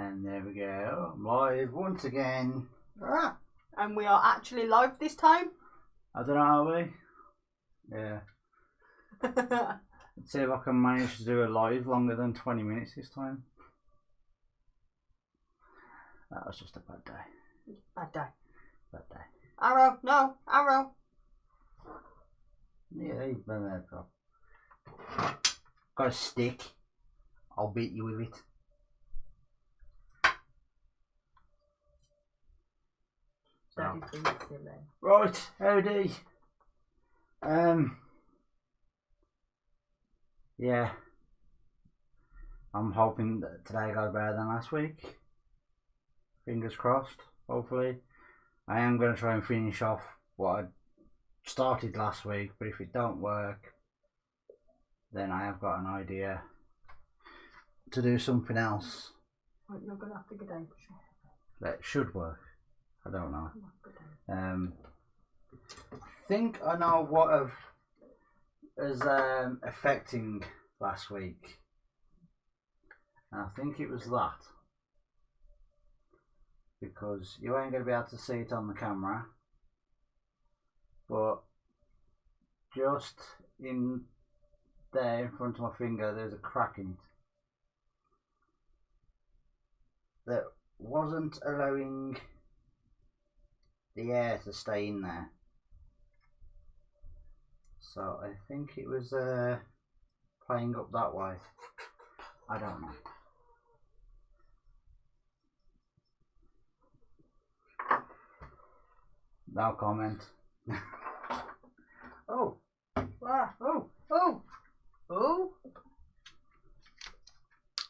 And there we go. I'm live once again. Ah! And we are actually live this time. I don't know, are we? Yeah. Let's see if I can manage to do a live longer than 20 minutes this time. That was just a bad day. Bad day. Bad day. Arrow, no, arrow. Yeah, you've done that, bro. Got a stick. I'll beat you with it. Daddy's been still there. Right, howdy. Yeah. I'm hoping that today goes better than last week. Fingers crossed, hopefully. I am going to try and finish off what I started last week, but if it don't work, then I have got an idea to do something else. Right, you're going to have to get out. That should work. I don't know. I think I know what is affecting last week. And I think it was that. Because you ain't going to be able to see it on the camera. But just in there in front of my finger there's a crack in it. That wasn't allowing the air to stay in there. So I think it was playing up that way. I don't know. No comment. Oh. Ah, oh. Oh. Oh.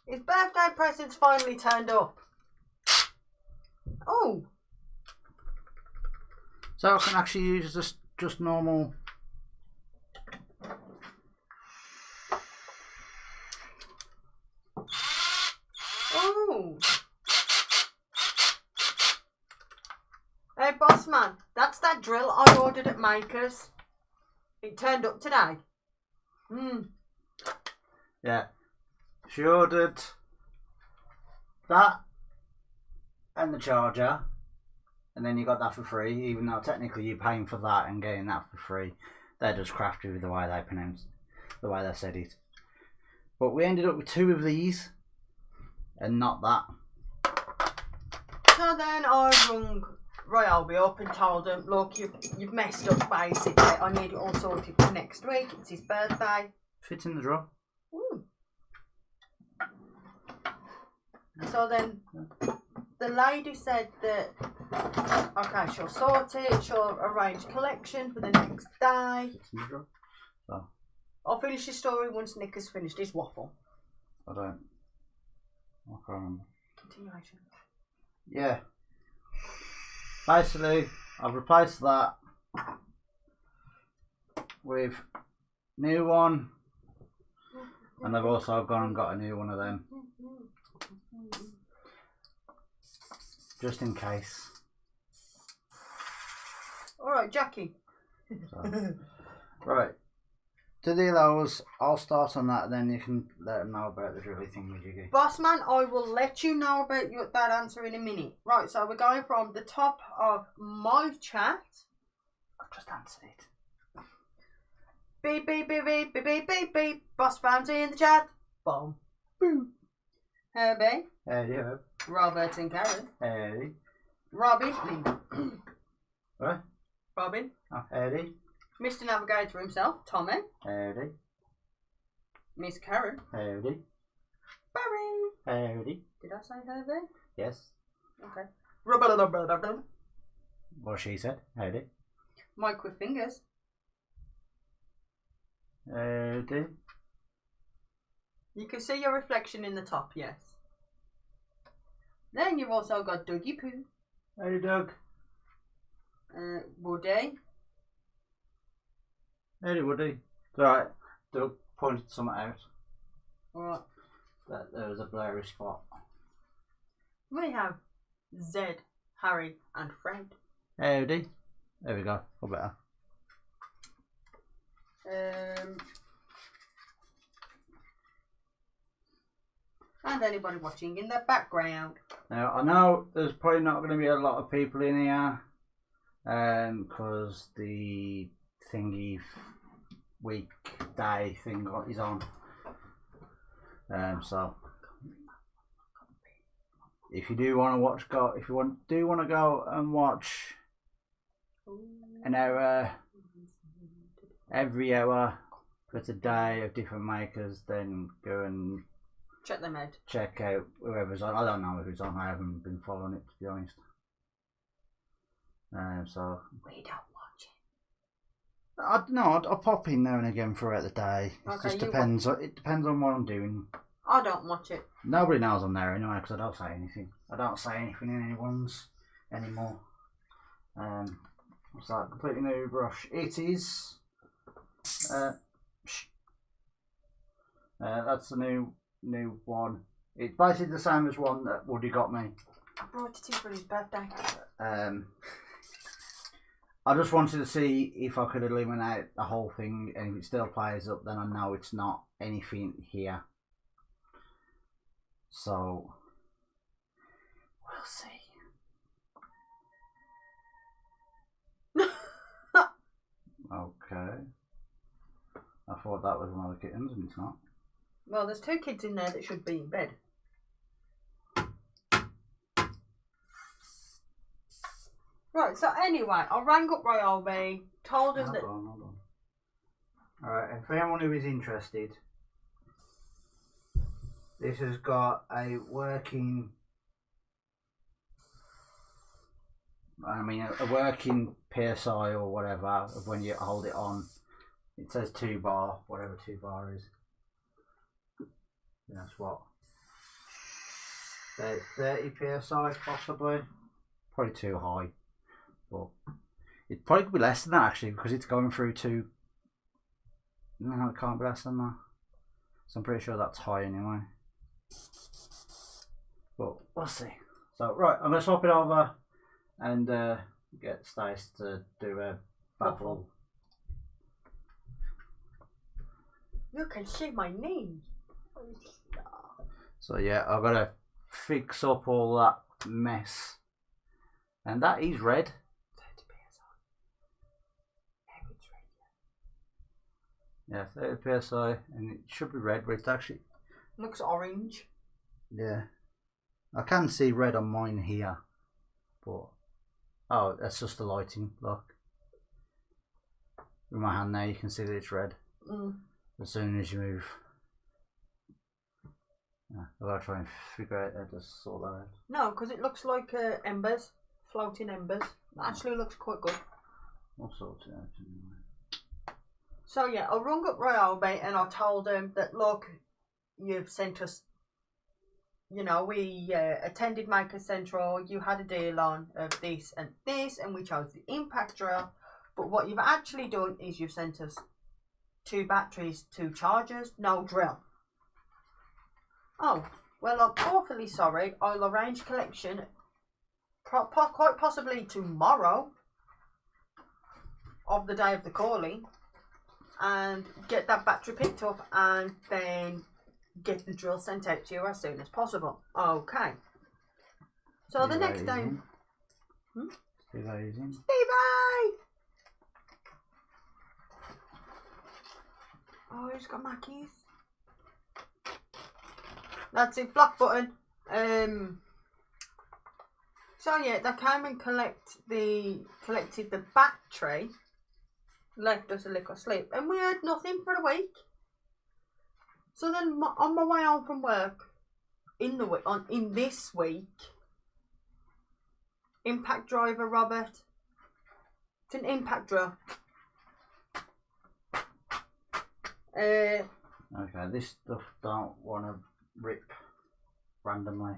His birthday present's finally turned up. Oh. So I can actually use just normal. Oh. Hey, boss man, that's that drill I ordered at Makers. It turned up today. Yeah. She ordered that and the charger, and then you got that for free, even though technically you're paying for that and getting that for free. They're just crafty with the way they pronounced the way they said it. But we ended up with two of these and not that. So then I rung Royalby up and told him, look, you've messed up basically. I need it all sorted for next week. It's his birthday. Fits in the drawer. Ooh. So then the lady said that, okay, she'll sort it, she'll arrange collection for the next day. Fits in the drawer. So. I'll finish his story once Nick has finished his waffle. I can't remember. Continuation. Yeah. Basically, I've replaced that with new one, and I've also gone and got a new one of them, just in case. Alright, Jackie. So, right. To the allows, I'll start on that, then you can let them know about the drilly thing with you. Bossman, I will let you know about that answer in a minute. Right, so we're going from the top of my chat. I've just answered it. Beep, beep, beep, beep, beep, beep, beep, beep. Boss Fam's in the chat. Boom. Boom. Herbie. Howdy, Herb. Robert and Karen. Howdy. Robin. What? Robin. Oh, howdy. Mr. Navigator himself, Tommy. Howdy. Miss Karen. Howdy. Barry. Howdy. Did I say Herbie? Yes. Okay. What she said. Howdy. Mike with fingers. Howdy. You can see your reflection in the top, yes. Then you've also got Dougie Poo. Howdy, Doug. Woody. Howdy, Woody. Right. Doug pointed something out. What? That there was a blurry spot. We have Zed, Harry, and Fred. Howdy. There we go. Or better. and anybody watching in the background. Now, I know there's probably not going to be a lot of people in here because the thingy weekday thing is on. So if you do want to watch, do want to go and watch an hour every hour for today of different makers, then go and check them out. Check out whoever's on. I don't know who's on. I haven't been following it, to be honest. So we don't watch it. I don't know. I'll pop in now and again throughout the day. It Okay, just depends. It depends on what I'm doing. I don't watch it. Nobody knows I'm there anyway because I don't say anything. I don't say anything in anyone's anymore. It's like completely new brush. It is. That's the new one. It's basically the same as one that Woody got me. I brought it in for his birthday. I just wanted to see if I could eliminate the whole thing, and if it still plays up, then I know it's not anything here. So we'll see. Okay. I thought that was one of the kittens, and it's not. Well, there's two kids in there that should be in bed. Right, so anyway, I rang up Ryobi, told him that... Hold on. Alright, and for anyone who is interested, this has got a working... a working PSI or whatever of when you hold it on. It says 2 bar, whatever 2 bar is. That's what? 30 PSI possibly. Probably too high. But it probably could be less than that actually because it's going through 2. No, it can't be less than that. So I'm pretty sure that's high anyway. But we'll see. So right, I'm going to swap it over and get Stace to do a battle. You can see my knee. So yeah, I've got to fix up all that mess. And that is red. 30 PSI, and it should be red, but it's actually... Looks orange. Yeah. I can see red on mine here. But... Oh, that's just the lighting, look. With my hand there, you can see that it's red. As soon as you move. Yeah, I've got to try and figure out how to sort that out. No, because it looks like embers. Floating embers. It actually looks quite good. I'll sort it out anyway. So yeah, I rung up Ryobi and I told him that, look, you've sent us, you know, we attended Maker Central, you had a deal on of this, and we chose the impact drill, but what you've actually done is you've sent us 2 batteries, 2 chargers, no drill. Oh, well, I'm awfully sorry. I'll arrange collection quite possibly tomorrow of the day of the calling and get that battery picked up and then get the drill sent out to you as soon as possible. Okay. So the next day... Stevie! Oh, he's got my keys. That's it, block button. So yeah, they came and collected the battery, left us a little sleep, and we had nothing for a week. So then, on my way home from work, in this week, impact driver Robert. It's an impact drill. Okay, this stuff don't want to rip randomly.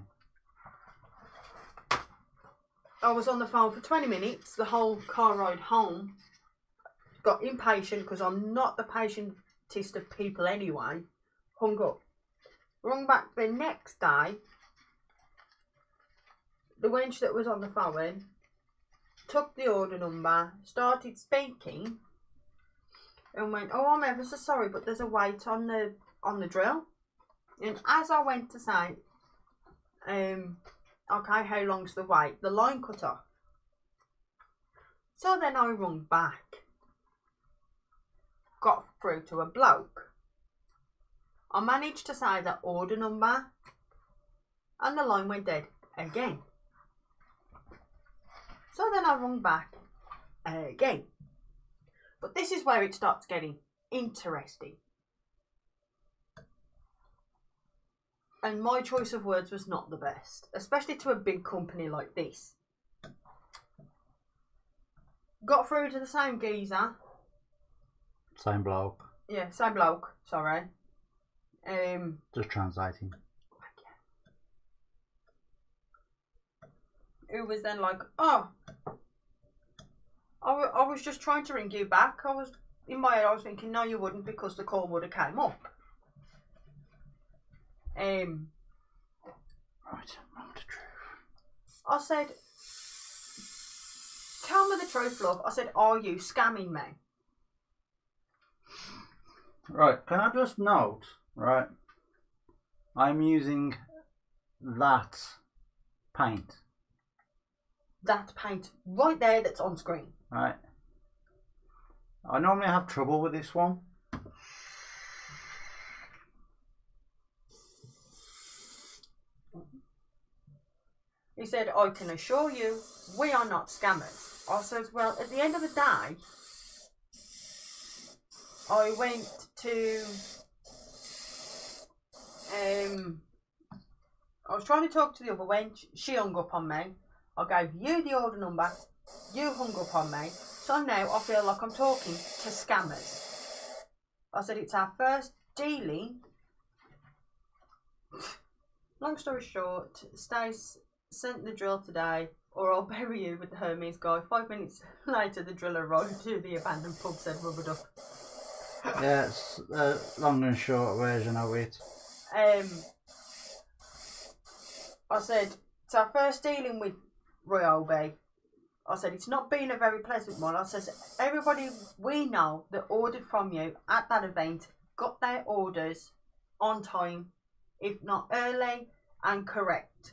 I was on the phone for 20 minutes, the whole car ride home. Got impatient because I'm not the patientest of people anyway. Hung up. Rung back the next day. The wench that was on the phone took the order number, started speaking, and went, "Oh, I'm ever so sorry, but there's a wait on the drill." And as I went to say, Okay, how long's the wait? The line cut off. So then I rung back. Got through to a bloke. I managed to say the order number and the line went dead again. So then I rung back again. But this is where it starts getting interesting. And my choice of words was not the best, especially to a big company like this. Got through to the same geezer. Same bloke. Yeah, same bloke, sorry. Just translating. Who was then like, oh, I was just trying to ring you back. In my head I was thinking, no you wouldn't, because the call would have came up. Right, not the truth. I said, tell me the truth, love. I said, are you scamming me? Right, can I just note, right, I'm using that paint. That paint right there that's on screen. Right. I normally have trouble with this one. He said, I can assure you, we are not scammers. I said, well, at the end of the day, I went to, I was trying to talk to the other wench, she hung up on me. I gave you the order number, you hung up on me, so now I feel like I'm talking to scammers. I said, it's our first dealing. Long story short, Stace sent the drill today, or I'll bury you with the Hermes guy. 5 minutes later, the drill arrived to the abandoned pub, said Rubber Duck. Yeah, it's a long and short version of it. I said, it's our first dealing with Ryobi. I said, it's not been a very pleasant one. I said, everybody we know that ordered from you at that event got their orders on time, if not early, and correct.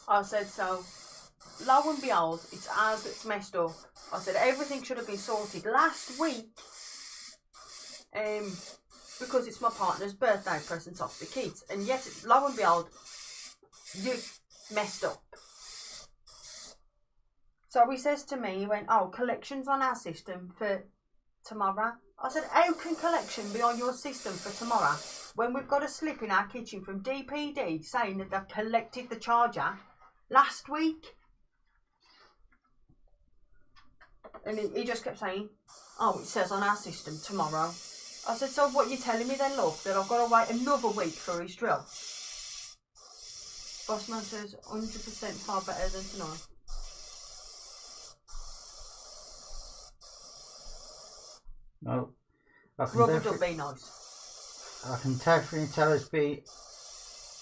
I said, so lo and behold, it's ours that's messed up. I said, everything should have been sorted last week, because it's my partner's birthday presents off the kids. And yet, lo and behold, you messed up. So he says to me, he went, oh, collection's on our system for tomorrow. I said, how can collection be on your system for tomorrow when we've got a slip in our kitchen from DPD saying that they've collected the charger last week? And he just kept saying, oh, it says on our system tomorrow. I said, so what you telling me then, love, that I've got to wait another week for his drill? Bossman says 100% far better than tonight. No, I can Rubber Duck be nice. I can definitely tell it's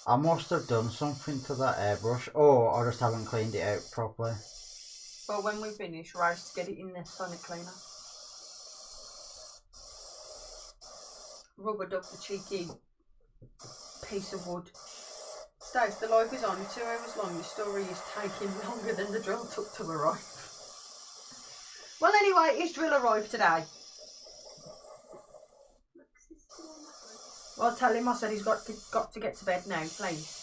I must have done something to that airbrush, or I just haven't cleaned it out properly. Well, when we finish, race to get it in the sonic cleaner. Rubber Duck, the cheeky piece of wood. Stace, the live is only 2 hours long. The story is taking longer than the drill took to arrive. Well, anyway, his drill arrived today. Well, tell him I said he's got to get to bed now, please.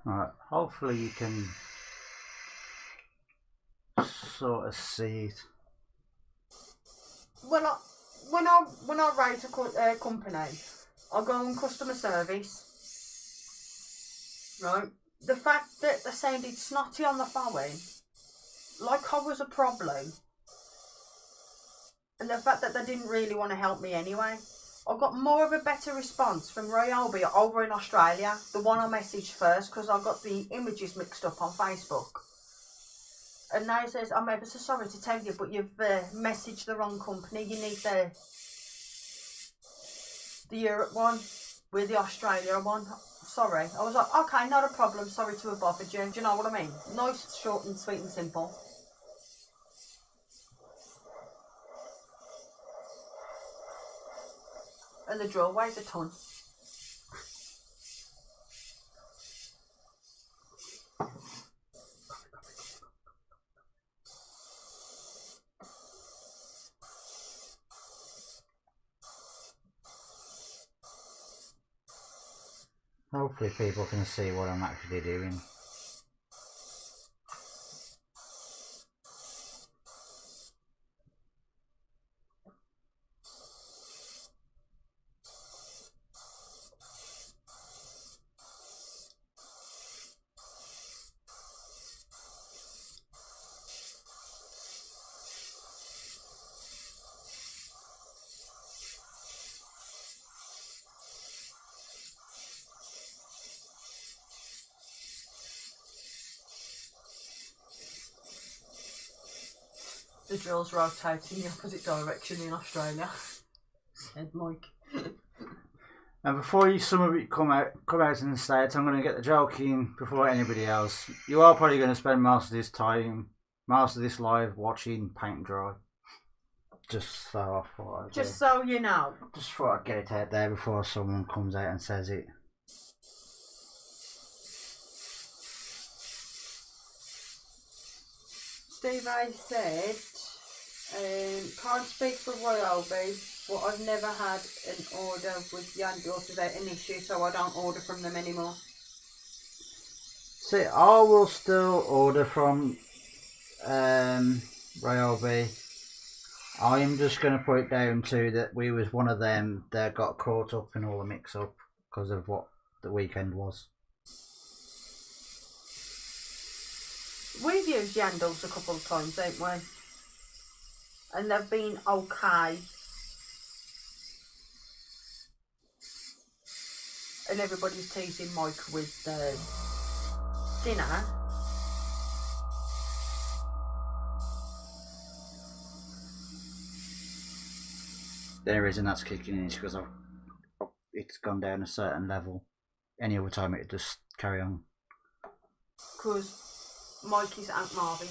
Alright, hopefully you can sort of see it. Well, when I rate a company, I go on customer service. Right, the fact that they sounded snotty on the phone, like I was a problem, and the fact that they didn't really want to help me anyway. I got more of a better response from Ryobi over in Australia, the one I messaged first, because I got the images mixed up on Facebook. And now it says, I'm ever so sorry to tell you, but you've messaged the wrong company. You need the Europe one. With the Australia one, sorry. I was like, okay, not a problem. Sorry to have bothered you. Do you know what I mean? Nice, short and sweet and simple. And the drill weighs a ton. Hopefully people can see what I'm actually doing. The drill's rotating the opposite direction in Australia, said Mike. And before some of it come out in the States, I'm going to get the joke in before anybody else. You are probably going to spend most of this live watching paint dry. Just so I thought so you know. Just thought I'd get it out there before someone comes out and says it. Steve I said, can't speak for Ryobi, but I've never had an order with Yandels without an issue, so I don't order from them anymore. See, I will still order from Ryobi. I am just going to put it down to that we was one of them that got caught up in all the mix-up because of what the weekend was. We've used Yandels a couple of times, haven't we? And they've been okay. And everybody's teasing Mike with dinner. The only reason that's kicking in is because it's gone down a certain level. Any other time it'd just carry on. Because Mikey's Aunt Marvin.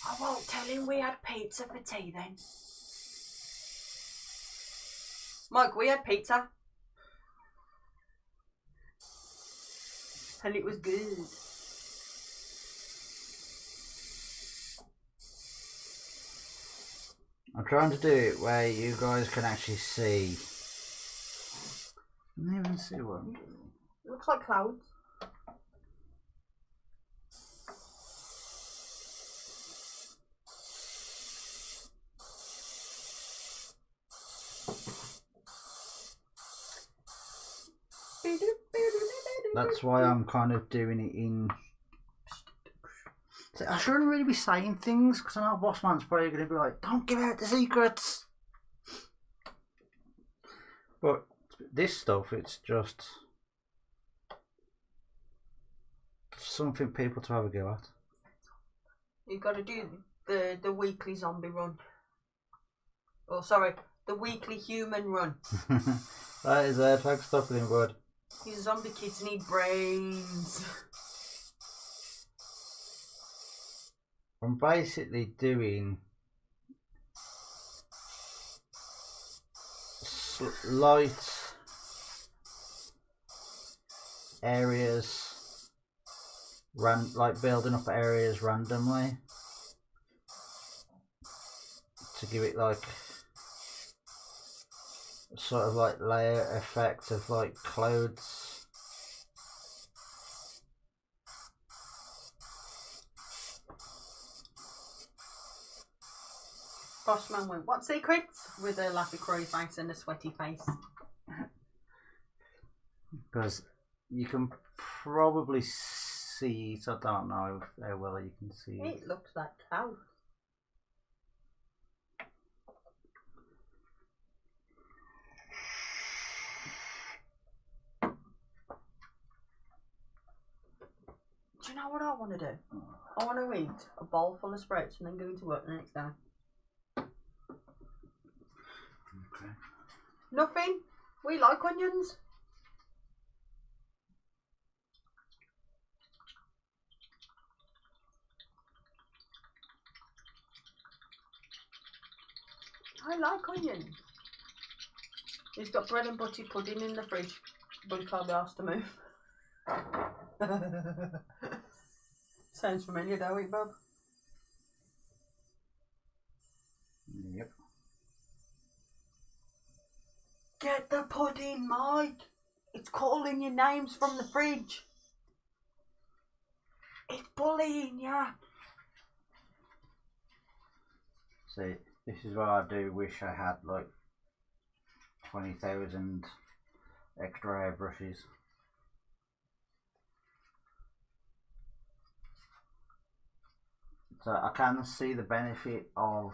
I won't tell him we had pizza for tea then. Mike, we had pizza. And it was good. I'm trying to do it where you guys can actually see. I don't even see what I'm doing. It looks like clouds. That's why I'm kind of doing it in. See, I shouldn't really be saying things because I know Bossman's probably going to be like, "Don't give out the secrets." But this stuff, it's just something people to have a go at. You've got to do the weekly zombie run. Oh, sorry, the weekly human run. That is it. Thanks for stopping him, bud. These zombie kids need brains. I'm basically doing light areas, like building up areas randomly to give it like sort of like layer effect of like clothes. Bossman went, what secrets? With a laughy cry face and a sweaty face. Because you can probably see it, I don't know how well you can see it. It looks like cow. Do you know what I want to do? I want to eat a bowl full of sprouts and then go into work the next day. Okay. Nothing? We like onions. I like onions. He's got bread and butty pudding in the fridge, but he can't be asked to move. Sounds familiar, don't it, Bob? Yep. Get the pudding, Mike. It's calling your names from the fridge. It's bullying ya. See, this is why I do wish I had like 20,000 extra airbrushes. So I can see the benefit of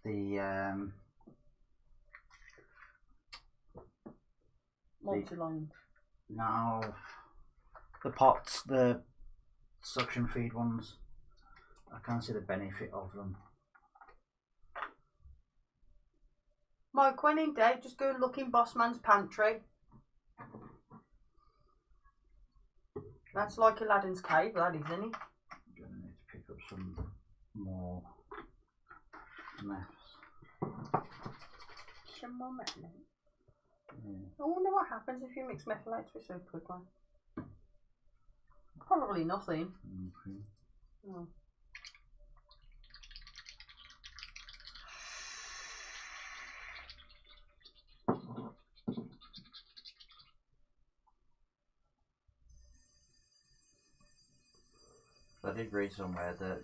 the multi-line. No, the pots, the suction feed ones. I can see the benefit of them. Mike, when in doubt, just go and look in Bossman's pantry. That's like Aladdin's cave, that is, isn't it? I'm gonna need to pick up some more meths. Some more methyl. Yeah. I wonder what happens if you mix methylates with super quickly. Probably nothing. Okay. Oh. I did read somewhere that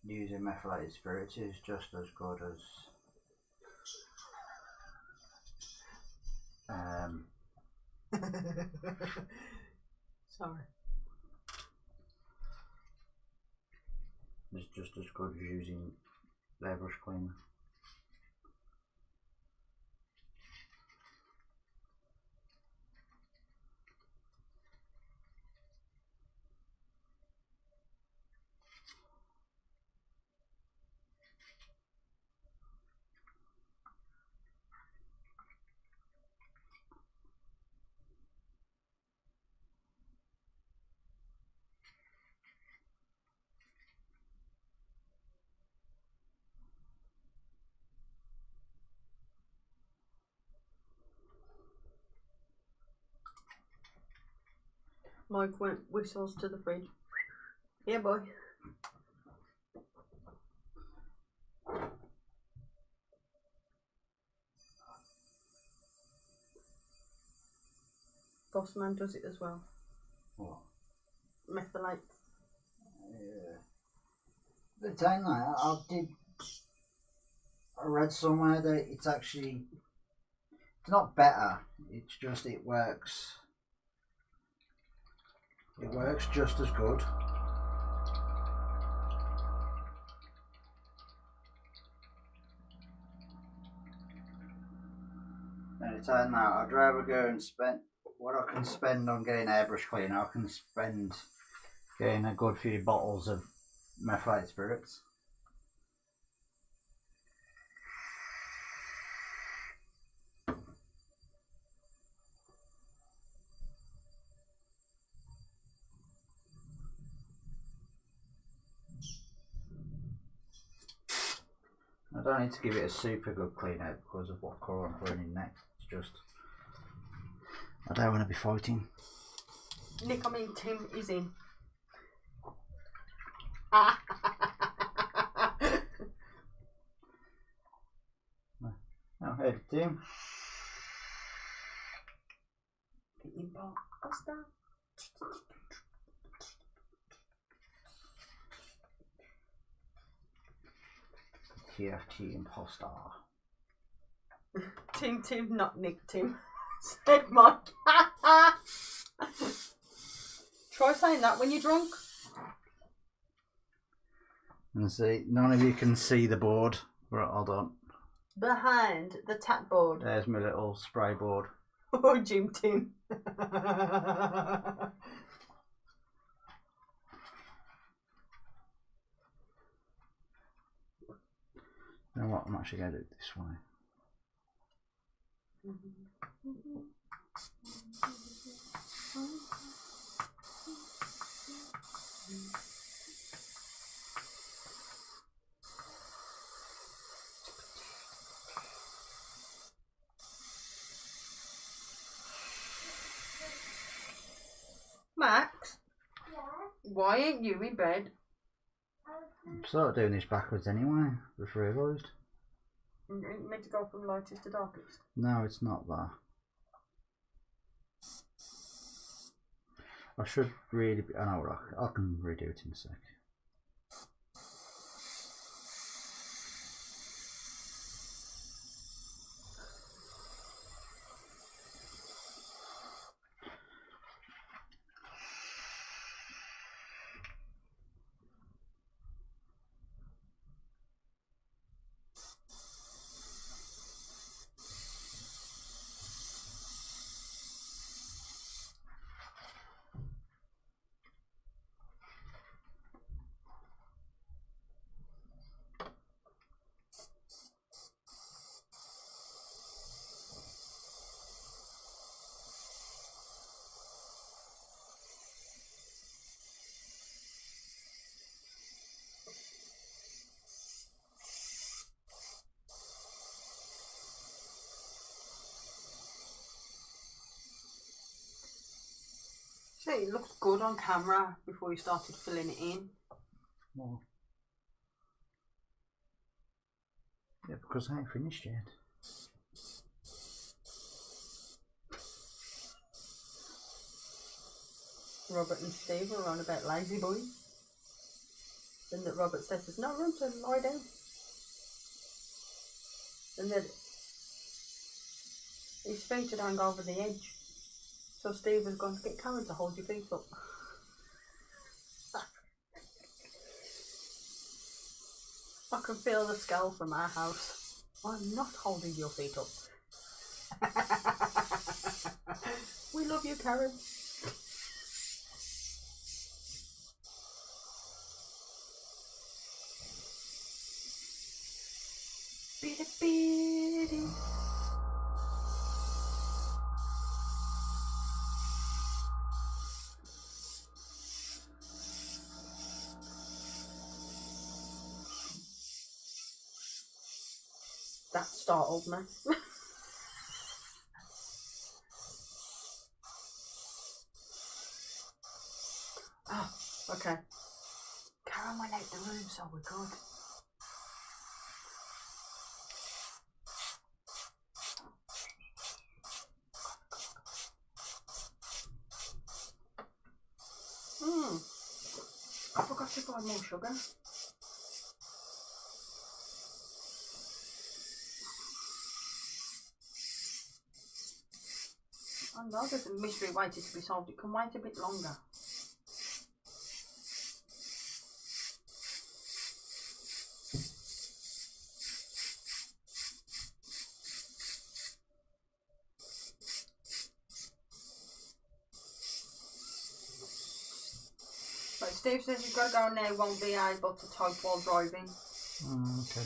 using methylated spirits is just as good as Sorry. it's just as good as using airbrush cleaner. Mike went whistles to the fridge. Yeah, boy. Bossman does it as well. What? Methylate. Yeah. The thing I read somewhere that it's actually, it's not better, it's just it works just as good. And it's saying that I'd rather go and spend what I can spend on getting airbrush cleaner. I can spend getting a good few bottles of methylated spirits. I don't need to give it a super good clean out because of what colour I'm putting in next. It's just, I don't want to be fighting. Nick, I mean Tim is in. Oh, hey Tim. Imposter. TFT imposter. Tim, not Nick Tim. Said Mike. Try saying that when you're drunk. And see, none of you can see the board. Right, hold on. Behind the tap board. There's my little spray board. Oh, Jim Tim. You know what? I'm actually going to do it this way. Max? Yeah? Why ain't you in bed? I'm sort of doing this backwards anyway, just realised. You meant to go from lightest to darkest? No, it's not that. I should really be. I know, I can redo it in a sec. See, it looks good on camera before you started filling it in. Well, yeah, because I ain't finished yet. Robert and Steve are on about lazy boy. Then that Robert says there's no room to lie down. And then his feet are going over the edge. So Steve has gone to get Karen to hold your feet up. I can feel the skull from our house. I'm not holding your feet up. We love you, Karen. Bitty bitty. That startled me. Oh, okay. Karen went out the room, so we're good. I forgot to buy more sugar. I know there's a mystery waiting to be solved. It can wait a bit longer. But Steve says you've got to go now, won't be able to type while driving. Okay.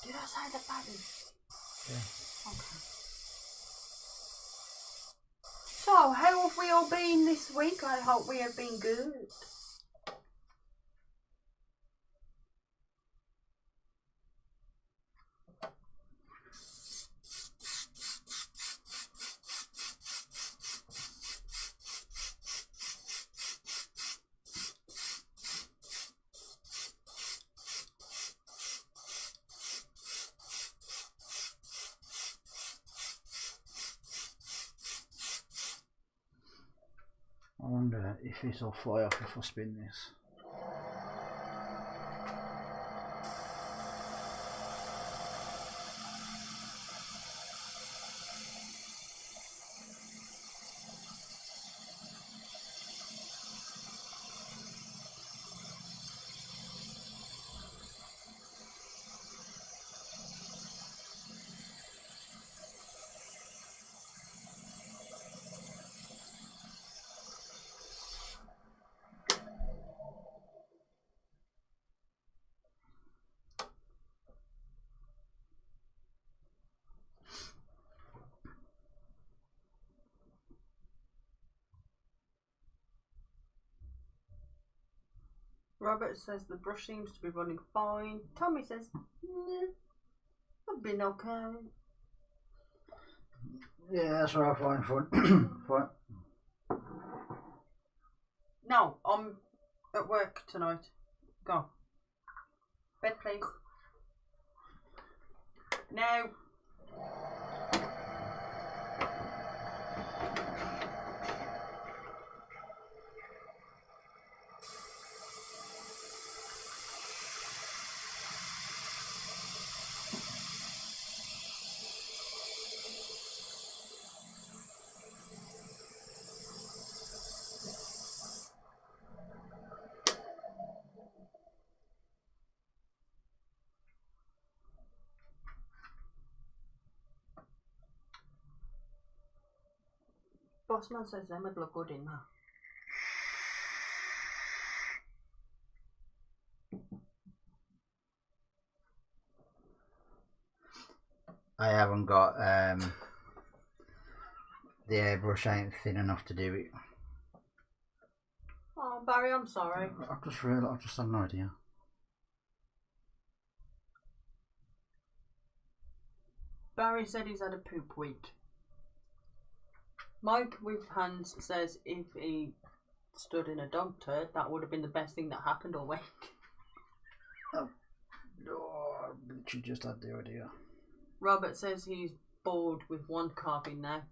Did I say the button? Yeah. Okay. So, how have we all been this week? I hope we have been good. I wonder if this will fly off if I spin this. Robert says the brush seems to be running fine. Tommy says, nah, I've been okay. Yeah, that's what I find fun. Fun. No, I'm at work tonight. Go. Bed, please. Now. Bossman says them would look good in there. I haven't got the airbrush ain't thin enough to do it. Oh, Barry, I'm sorry. I've just realised, I've just had an idea. Barry said he's had a poop week. Mike with hands says if he stood in a dog turd, that would have been the best thing that happened all week. Oh, I literally just had the idea. Robert says he's bored with one carving now.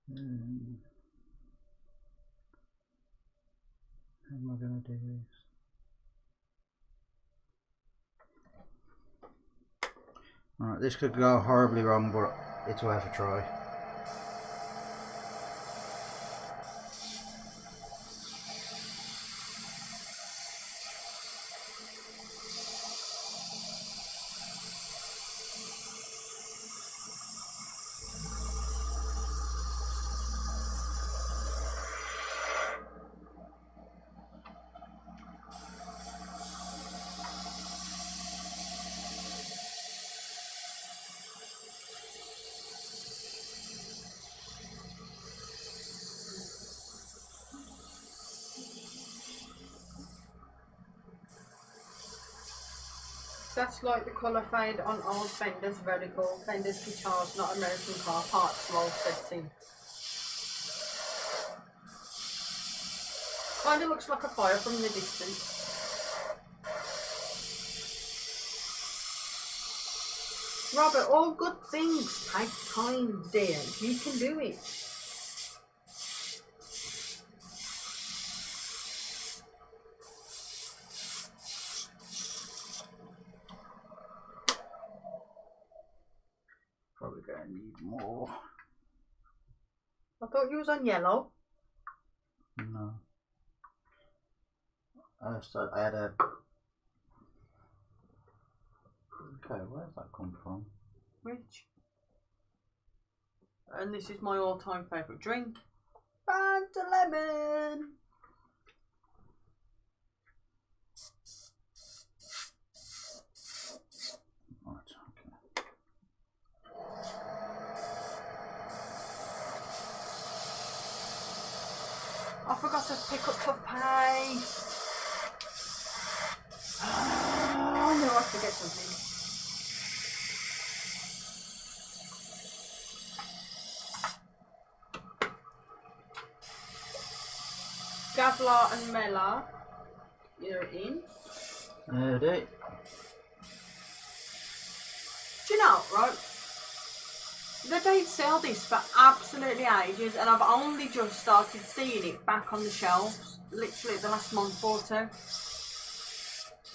How am I going to do this? Alright, this could go horribly wrong, but it's worth a try. That's like the colour fade on old Fenders, very cool. Fenders guitars, not American car parts, small said thing. Kinda looks like a fire from the distance. Robert, all good things take time, dear. You can do it. Probably going to need more. I thought you was on yellow. No. I had a... Okay, where's that come from? Which? And this is my all-time favourite drink. Fanta lemon. Right, okay. I forgot to pick up toothpaste. I knew I'd forget something. Gavlar and Mela, you're in. Heard it. Do you know, right? They don't sell this for absolutely ages, and I've only just started seeing it back on the shelves, literally the last month or two.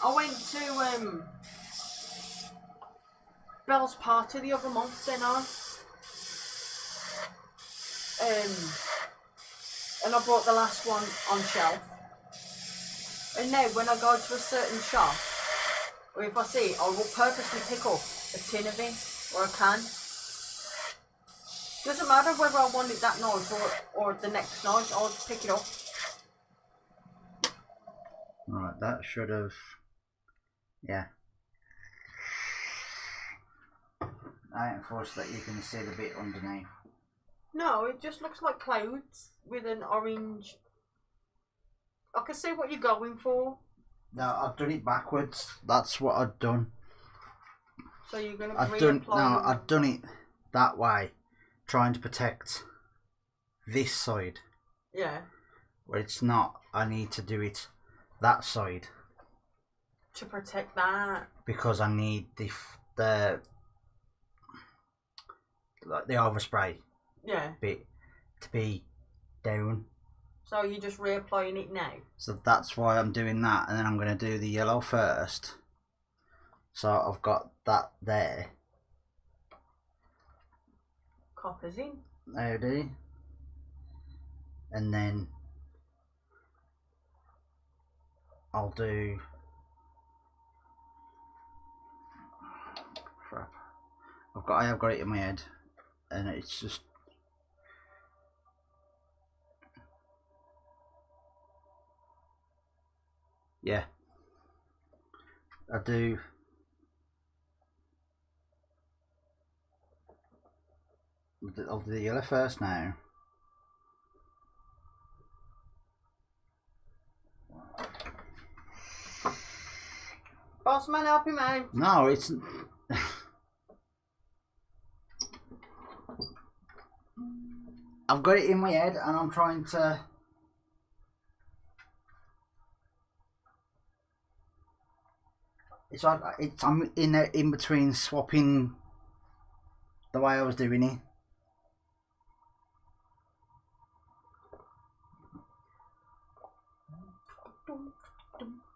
I went to Bell's party the other month, then and I bought the last one on shelf. And now when I go to a certain shop, or if I see it, I will purposely pick up a tin of it or a can. Doesn't matter whether I want it that night or the next night, I'll just pick it up. Right, that should have... Yeah. I ain't forced that you can see the bit underneath. No, it just looks like clouds with an orange I can see what you're going for. No, I've done it backwards. That's what I've done. So you're going to I've done it that way, trying to protect this side. Yeah. Where it's not, I need to do it that side. To protect that. Because I need the overspray. Yeah. Bit to be down. So you're just reapplying it now? So that's why I'm doing that, and then I'm going to do the yellow first. So I've got that there. Copper's in. Howdy. And then I'll do... Crap. I have got it in my head, and it's just... Yeah. I'll do the yellow first now. Bossman, help him out. No, it's... I've got it in my head and I'm trying to... It's like I'm in between swapping the way I was doing it.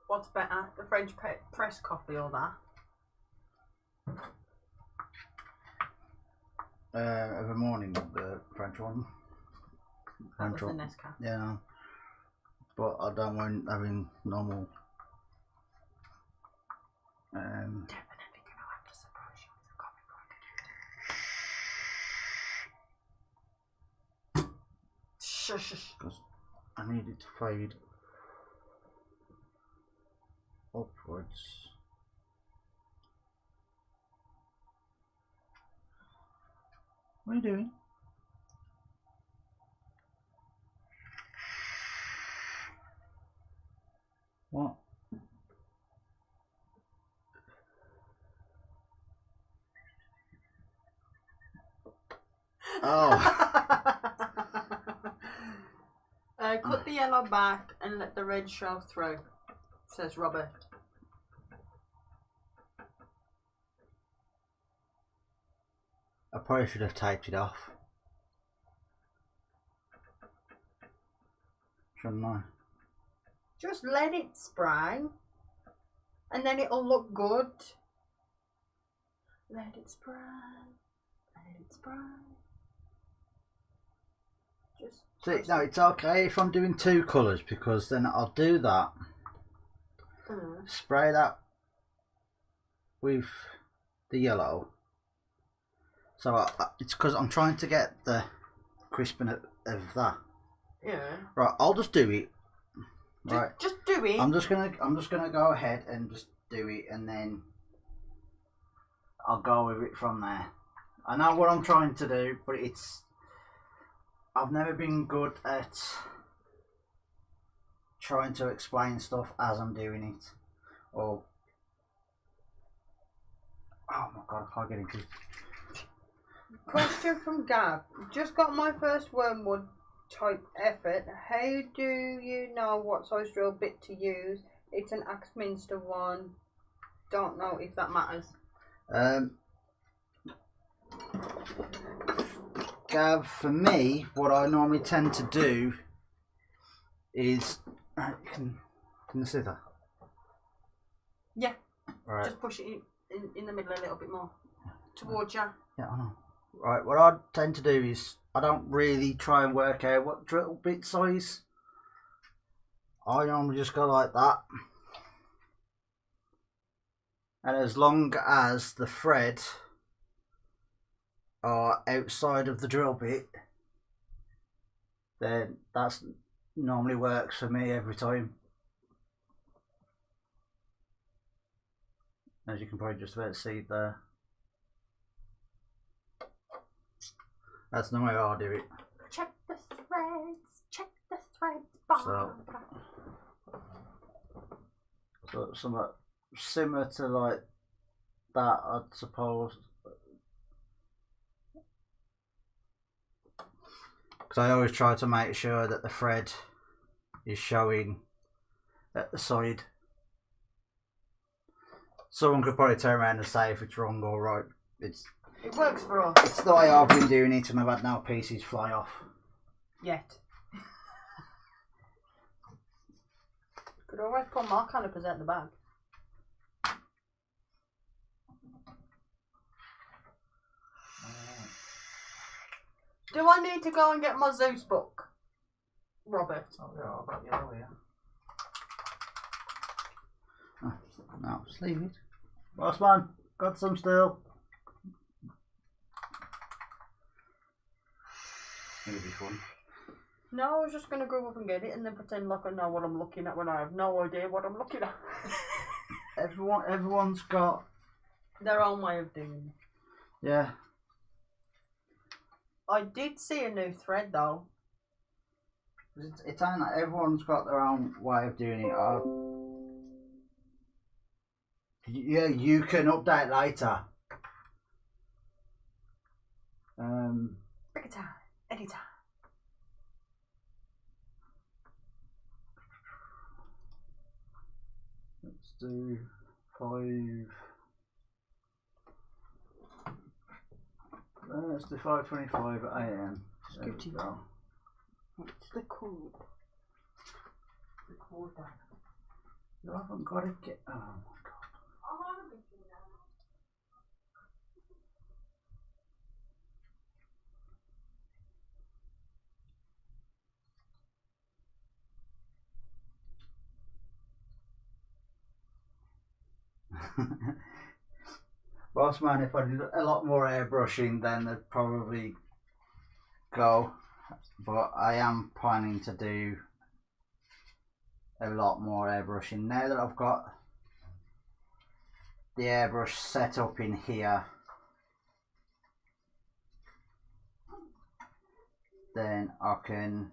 What's better, the French press coffee or that? Every morning, the French one. That was the Nescafe. Yeah, but I don't mind having normal. Definitely gonna have to surprise you with a coffee product. Shush. Because I need it to fade upwards. What are you doing? What? Oh. Cut the yellow back and let the red show through, says Robert. I probably should have taped it off. Shouldn't I? Just let it spray and then it'll look good. Let it spray. Let it spray. Just See, no, it's okay if I'm doing two colours because then I'll do that. Spray that with the yellow. So it's because I'm trying to get the crisping of that. Yeah. Right, I'll just do it. Right. Just do it. I'm just gonna go ahead and just do it, and then I'll go with it from there. I know what I'm trying to do, but I've never been good at trying to explain stuff as I'm doing it. Or oh my god, I can't get into it. Question from Gab. Just got my first wormwood type effort. How do you know what size drill bit to use? It's an Axminster one. Don't know if that matters. Gav, for me, what I normally tend to do is can you see that? Yeah. Right. Just push it in the middle a little bit more towards you. Yeah, I know. Right, what I tend to do is I don't really try and work out what drill bit size. I normally just go like that. And as long as the thread are outside of the drill bit, then that's normally works for me every time. As you can probably just about see there. That's the way I do it. Check the threads. Check the threads. So but something similar to like that, I suppose. Because I always try to make sure that the thread is showing at the side. Someone could probably turn around and say if it's wrong or right. It works for us. It's the way I've been doing it, and I've had no pieces fly off. Yet. Could always put more calipers out the bag. Do I need to go and get my Zeus book, Robert? Oh yeah, I've got the other here. Oh, no, just leave it. Boss man, got some still. It'll be fun. No, I was just gonna go up and get it and then pretend like I know what I'm looking at when I have no idea what I'm looking at. Everyone's got their own way of doing it. Yeah. I did see a new thread though. It's ain't that everyone's got their own way of doing it. Yeah, you can update later. Pick a time, anytime. Let's do 5. Let's do 5:25 AM. There we go. What's the code? The code. You haven't got to get. Oh my god. Boss man, if I did a lot more airbrushing, then they'd probably go. But I am planning to do a lot more airbrushing now that I've got the airbrush set up in here. Then I can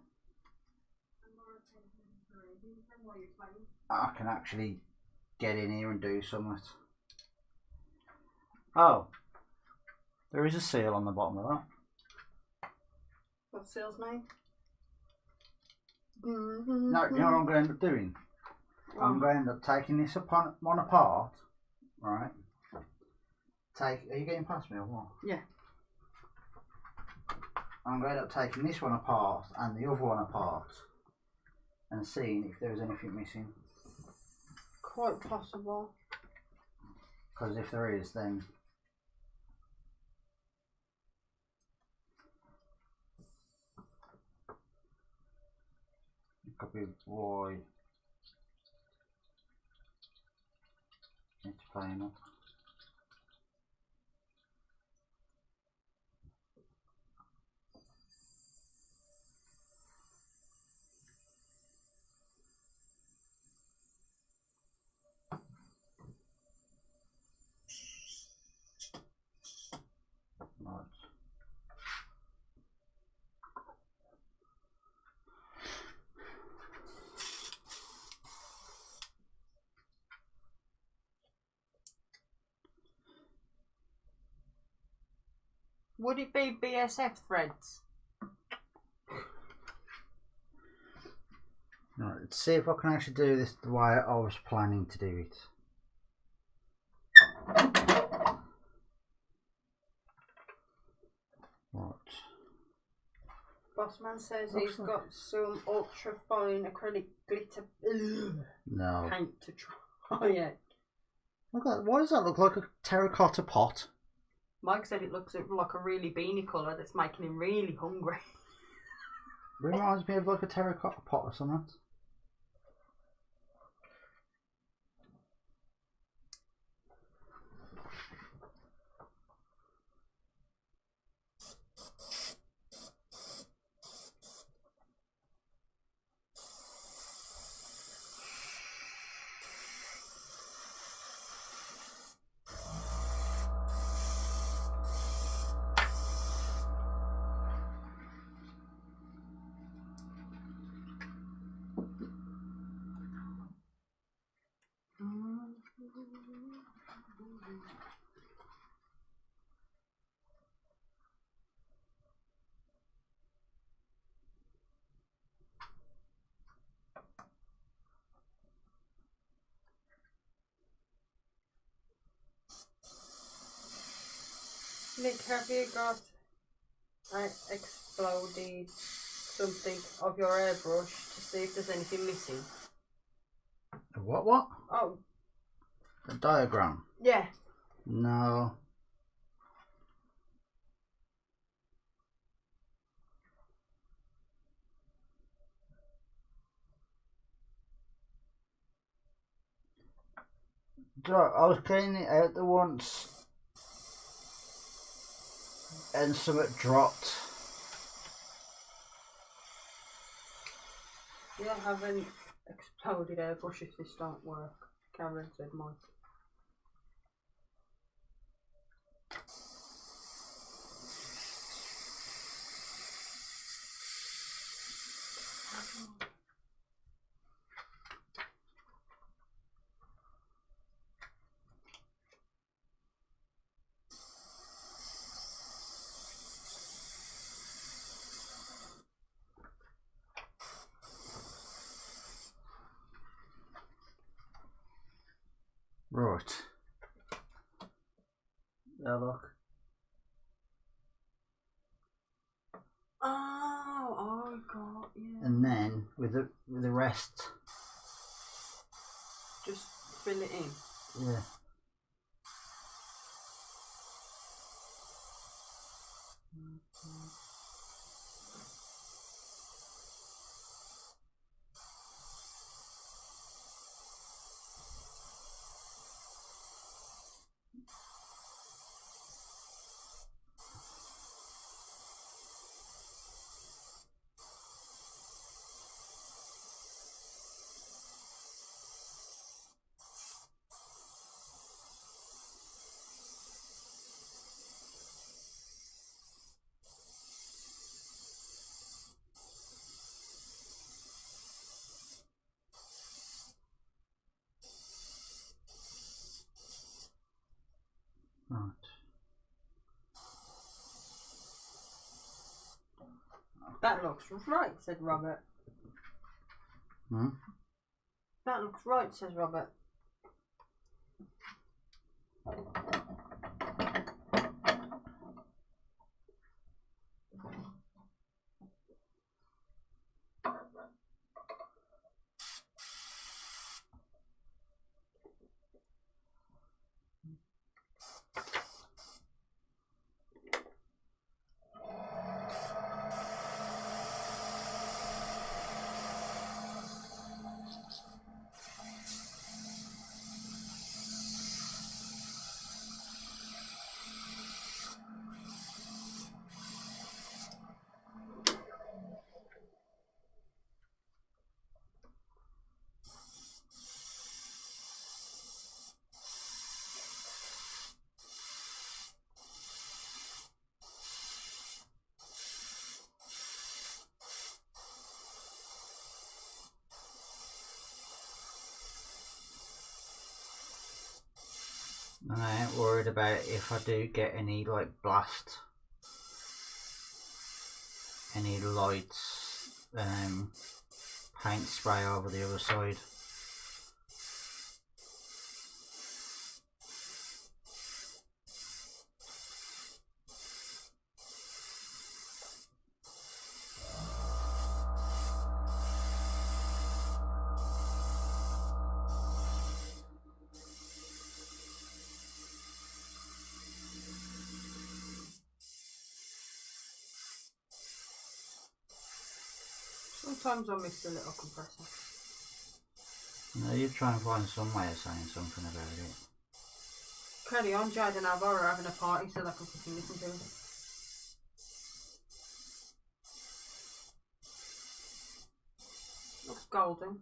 actually get in here and do something. Oh, there is a seal on the bottom of that. What seal's name? No, you know what I'm going to end up doing? I'm going to end up taking this one apart, right? Are you getting past me or what? Yeah. I'm going to end up taking this one apart and the other one apart and seeing if there's anything missing. Quite possible. Because if there is, then it could be why it's playing up. Right. Would it be BSF threads? Right, let's see if I can actually do this the way I was planning to do it. Right. Bossman says he's got some ultra fine acrylic glitter paint to try it. Look at, why does that look like a terracotta pot? Mike said it looks like a really beanie colour that's making him really hungry. Reminds me of like a terracotta pot or something. Nick, have you got exploded something of your airbrush to see if there's anything missing? What? Oh, A diagram? yeah. No. I was cleaning it out there once and something dropped. Yeah, haven't exploded airbrush if this don't work. Karen said mine. Right. Yeah, look. Oh god, yeah. And then with the rest. Just fill it in. Yeah. Right. That looks right, said Robert. Hmm? That looks right, says Robert. I ain't worried about if I do get any like blast, any lights, paint spray over the other side. Sometimes I miss the little compressor. No, you try and find some way of saying something about it. Carry on, Jade and Alva are having a party so they can fucking listen to it. Looks golden.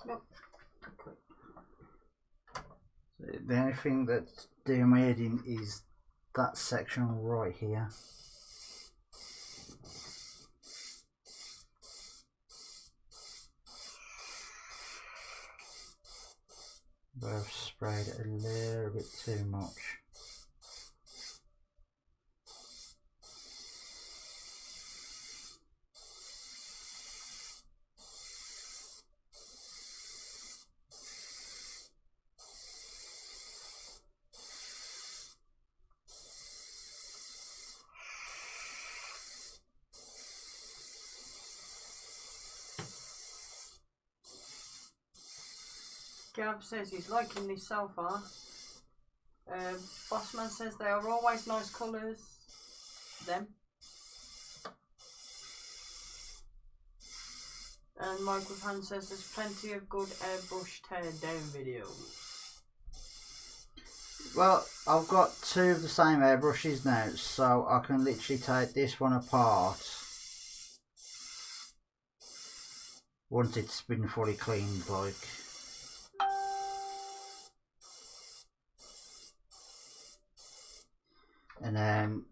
Nope. Okay. So the only thing that's doing my head in is that section right here. But I've sprayed it a little bit too much. Gav says he's liking this so far. Bossman says they are always nice colours. Them. And Michael Pan says there's plenty of good airbrush tear down videos. Well, I've got two of the same airbrushes now, so I can literally take this one apart once it's been fully cleaned, like. And then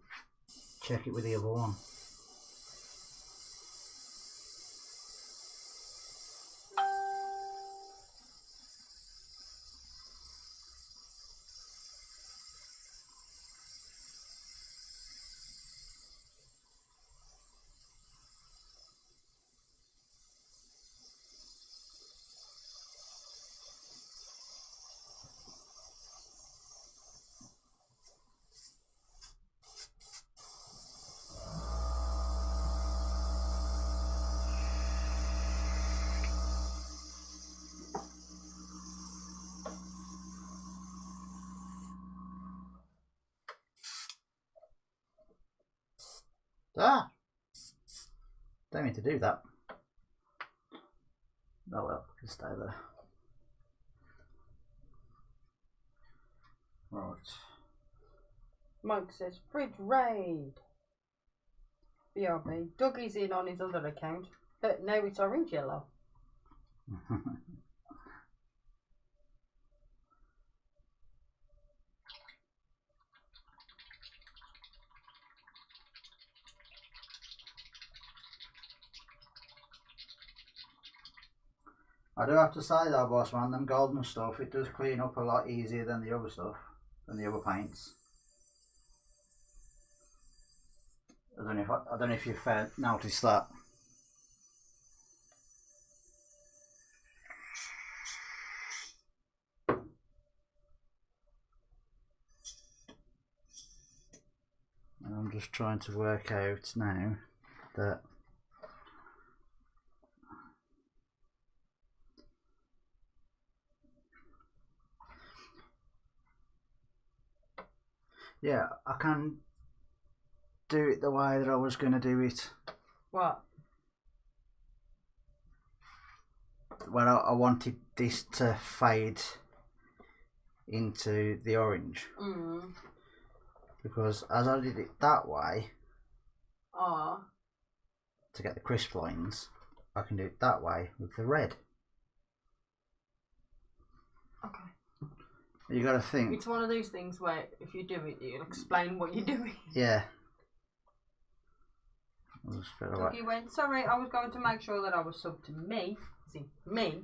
check it with the other one. Ah! Don't mean to do that. Oh well, just stay there. Right. Mike says fridge raid. BRB. Dougie's in on his other account, but now it's orange yellow. I do have to say though, boss man, them golden stuff, it does clean up a lot easier than the other stuff, than the other paints. I don't know if you've noticed that. And I'm just trying to work out now that yeah, I can do it the way that I was going to do it. What? Well, I wanted this to fade into the orange. Because as I did it that way, to get the crisp lines, I can do it that way with the red. Okay. You got to think. It's one of those things where if you do it, you'll explain what you're doing. Yeah. He went, sorry, I was going to make sure that I was subbed to me. See, me.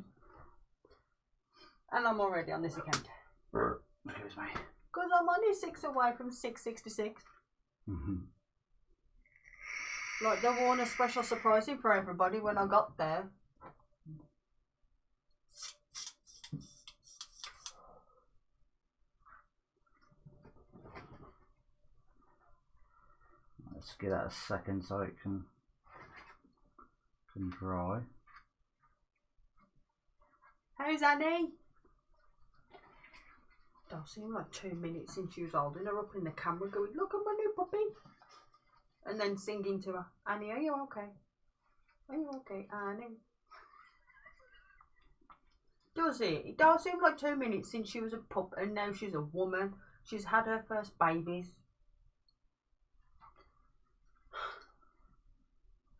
And I'm already on this account. Excuse me. Because I'm only 6 away from 666. Like, they won a special surprising for everybody when I got there. Let's give that a second so it can dry. How's Annie? Don't seem like 2 minutes since she was holding her up in the camera going, look at my new puppy. And then singing to her, Annie, are you okay? Are you okay, Annie? Does it? It don't seem like 2 minutes since she was a pup and now she's a woman. She's had her first babies.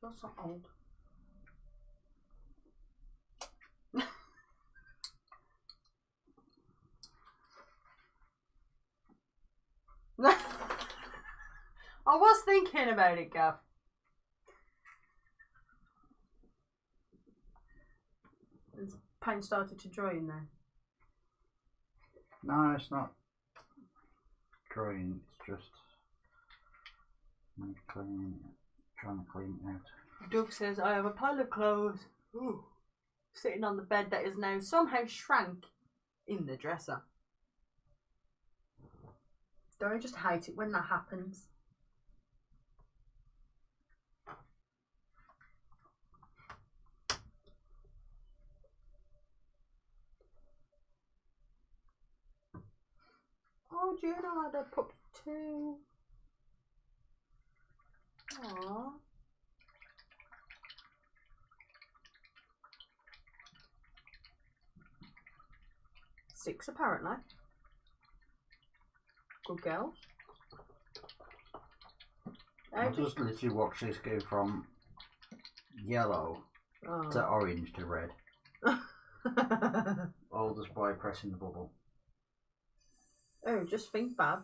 You're so old. thinking about it, Gav? Has paint started to dry in there? No, it's not drying, it's just me cleaning it, trying to clean it out. Doug says, I have a pile of clothes sitting on the bed that is now somehow shrank in the dresser. Don't I just hate it when that happens? Oh, Juno had a pup too. Aww. Six apparently. Good girls. I just literally watched this go from yellow to orange to red. All just by pressing the bubble. Oh, just think, Bab.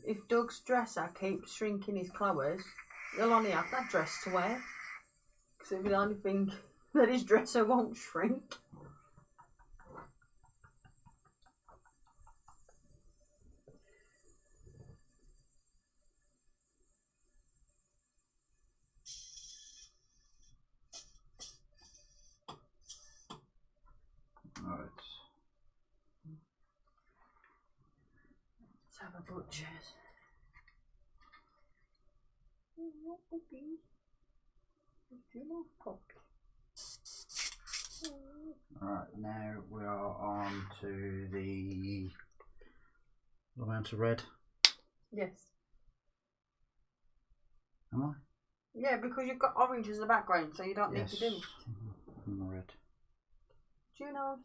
If Doug's dresser keeps shrinking his clothes, he'll only have that dress to wear. Because it'll be the only thing that his dresser won't shrink. Right. Let's have a butcher's. What would be? Alright, now we are on to the amount of red. Yes. Am I? Yeah, because you've got orange as the background, so you don't need to do it. Red. Junos.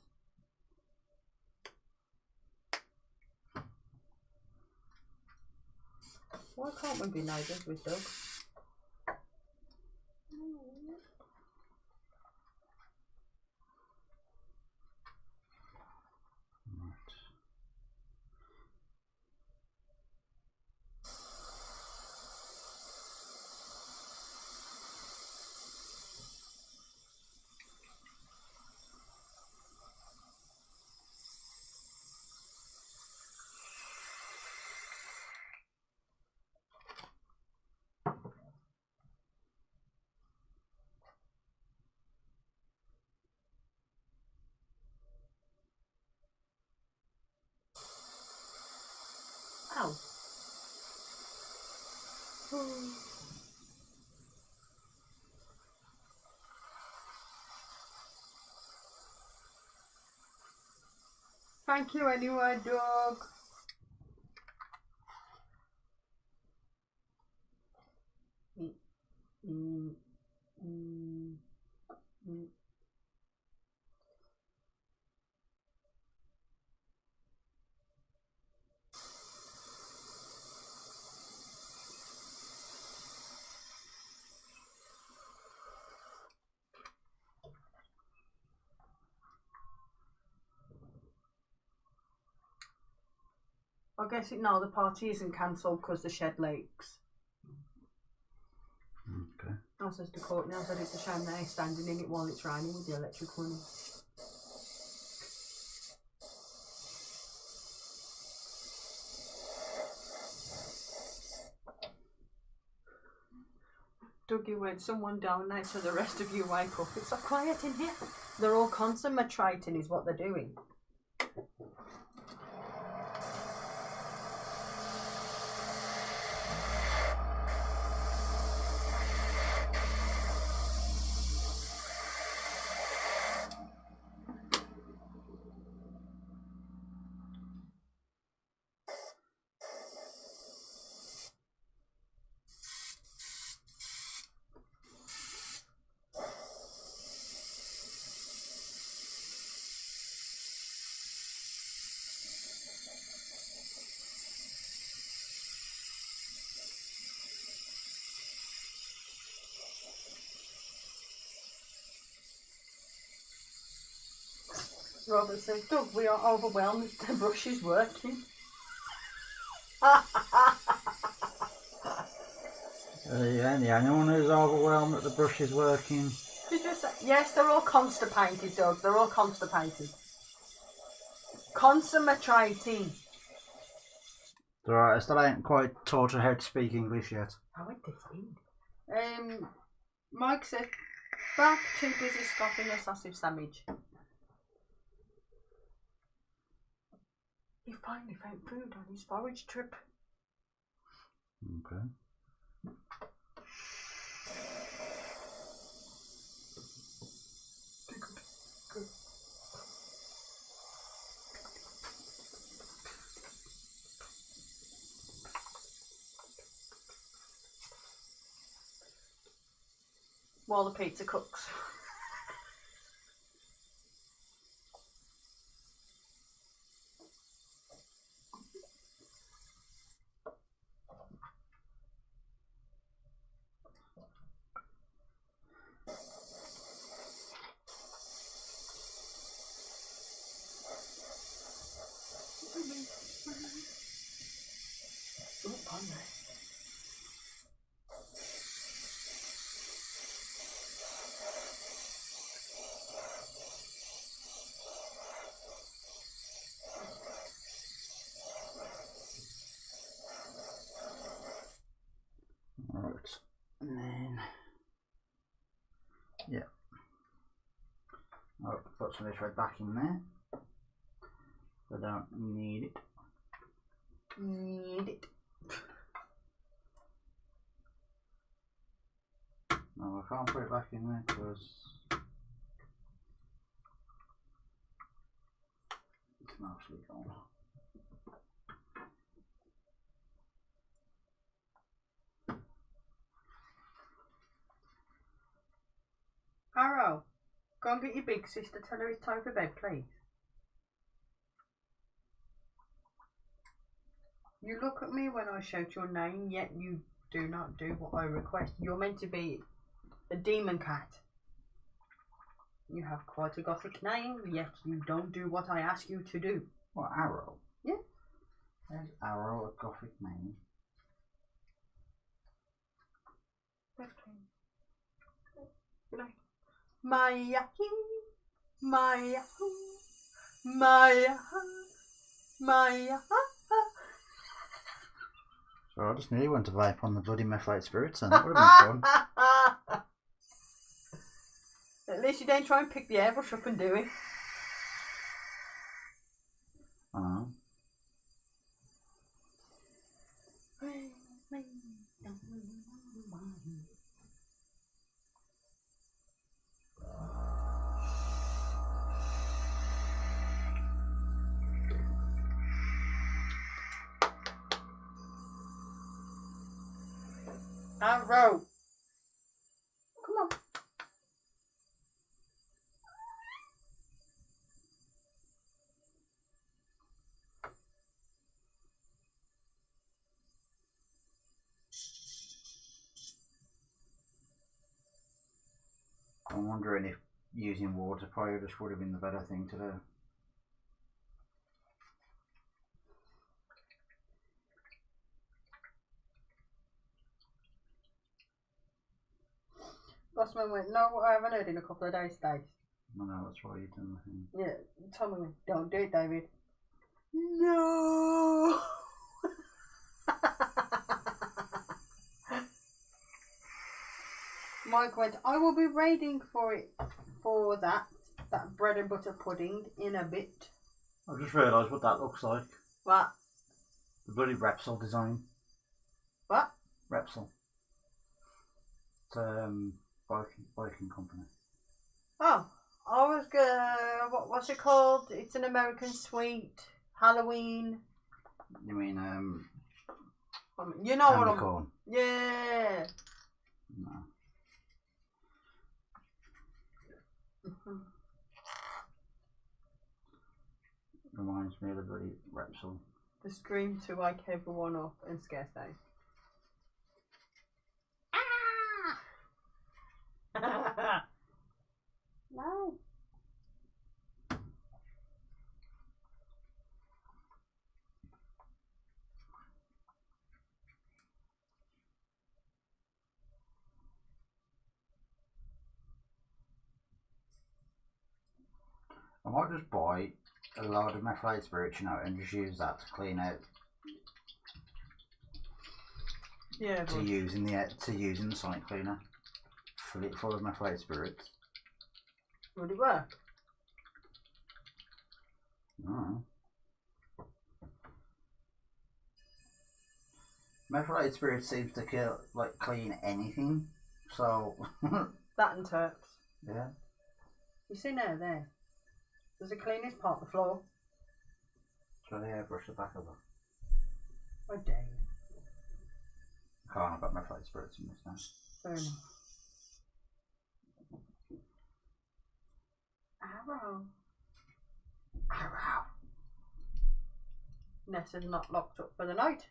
Why can't we be neighbours with Doug? Ow. Thank you anyway, Doug. I guess no, the party isn't cancelled because the shed leaks. Okay. I says to Courtney, I said it's a shame they're standing in it while it's raining with the electric running. Dougie, when someone donates so the rest of you wake up, it's so quiet in here. They're all concentrating is what they're doing. Robert says, Doug, we are overwhelmed. The brush is working. Yeah, the only one who's overwhelmed that the brush is working. Yes, they're all constipated, Doug. They're all constipated. Consummatrating. It's alright, I still ain't quite taught her how to speak English yet. How it different. Mike said, back too busy scoffing a sausage sandwich. He finally found food on his forage trip. Okay. Good. While the pizza cooks. Ooh, fun there. Alright. And then. Yeah. I'll put some of this red back in there. I don't need it. Need it. No, I can't put it back in there because it's mostly gone. Arrow, go and get your big sister. Tell her it's time for bed, please. You look at me when I shout your name, yet you do not do what I request. You're meant to be a demon cat. You have quite a gothic name, yet you don't do what I ask you to do. What, Arrow? Yeah. There's Arrow, a gothic name. Good night. Maya, Maya, Maya, Maya. So I just knew you went to vape on the bloody methylated spirits and that would have been fun. At least you don't try and pick the airbrush up and do it. I know. Arrow. Come on. I'm wondering if using water powders would have been the better thing to do. Bossman went, no, I haven't heard in a couple of days, Dave. I know, that's why you done the thing. Yeah, Tommy went, don't do it, David. No. Mike went, I will be raiding for that bread and butter pudding in a bit. I've just realised what that looks like. What? The bloody Repsol design. What? Repsol. It's biking company. Oh, I was gonna. What's it called? It's an American sweet. Halloween. You mean You know what candy I'm. corn? Yeah. No. Reminds me of the bloody Repsol. The scream to wake everyone up and scare Steve. Ah! No. I might just buy a load of methylated spirits, you know, and just use that to clean out. Yeah. To use in the sonic cleaner. Fill it full of methylated spirits. Would it work? No. Methylated spirits seems to kill, like, clean anything. So. That and Turks. Yeah. You see now there. There's a cleanest part of the floor. Try the airbrush the back of it. I dare you. Can't, I've got methylated spirits in this now. Fair enough. Arrow. Arrow. Nessa's not locked up for the night.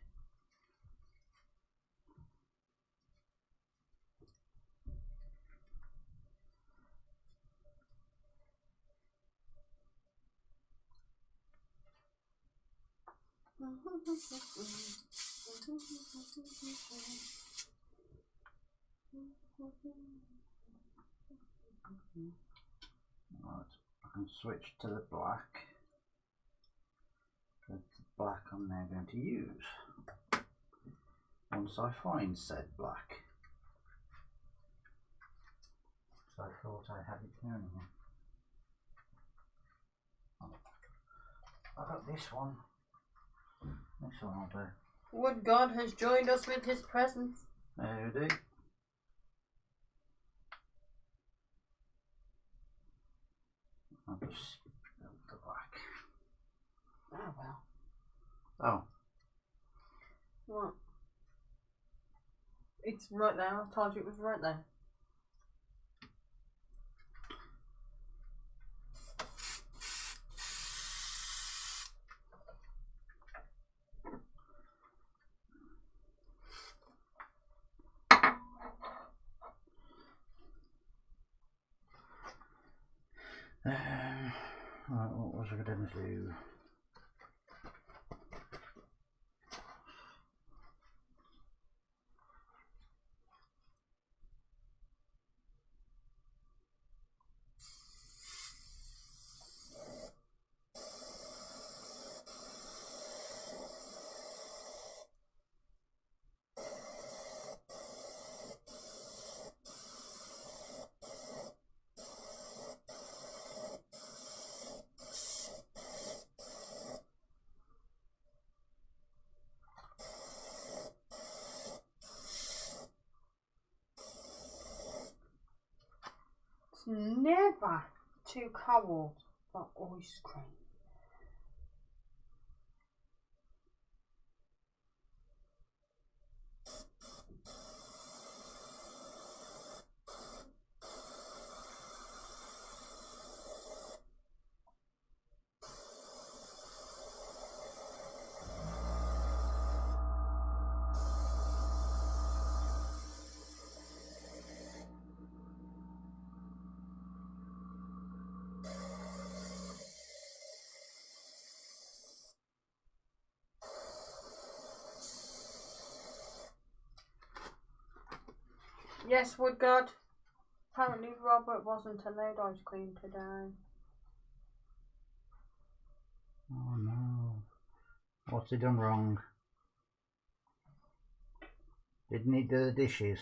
Right, I can switch to the black. That's the black I'm now going to use. Once I find said black. So I thought I had it down here. Oh, I got this one. This one I'll do. Wood God has joined us with his presence. Howdy. I'll just build the black. Oh well. Oh. What? It's right there. I told you it was right there. Right, what was I going to do? It's never too cold for ice cream. Yes, Wood God. Apparently Robert wasn't allowed ice cream today. Oh no. What's he done wrong? Didn't he do the dishes?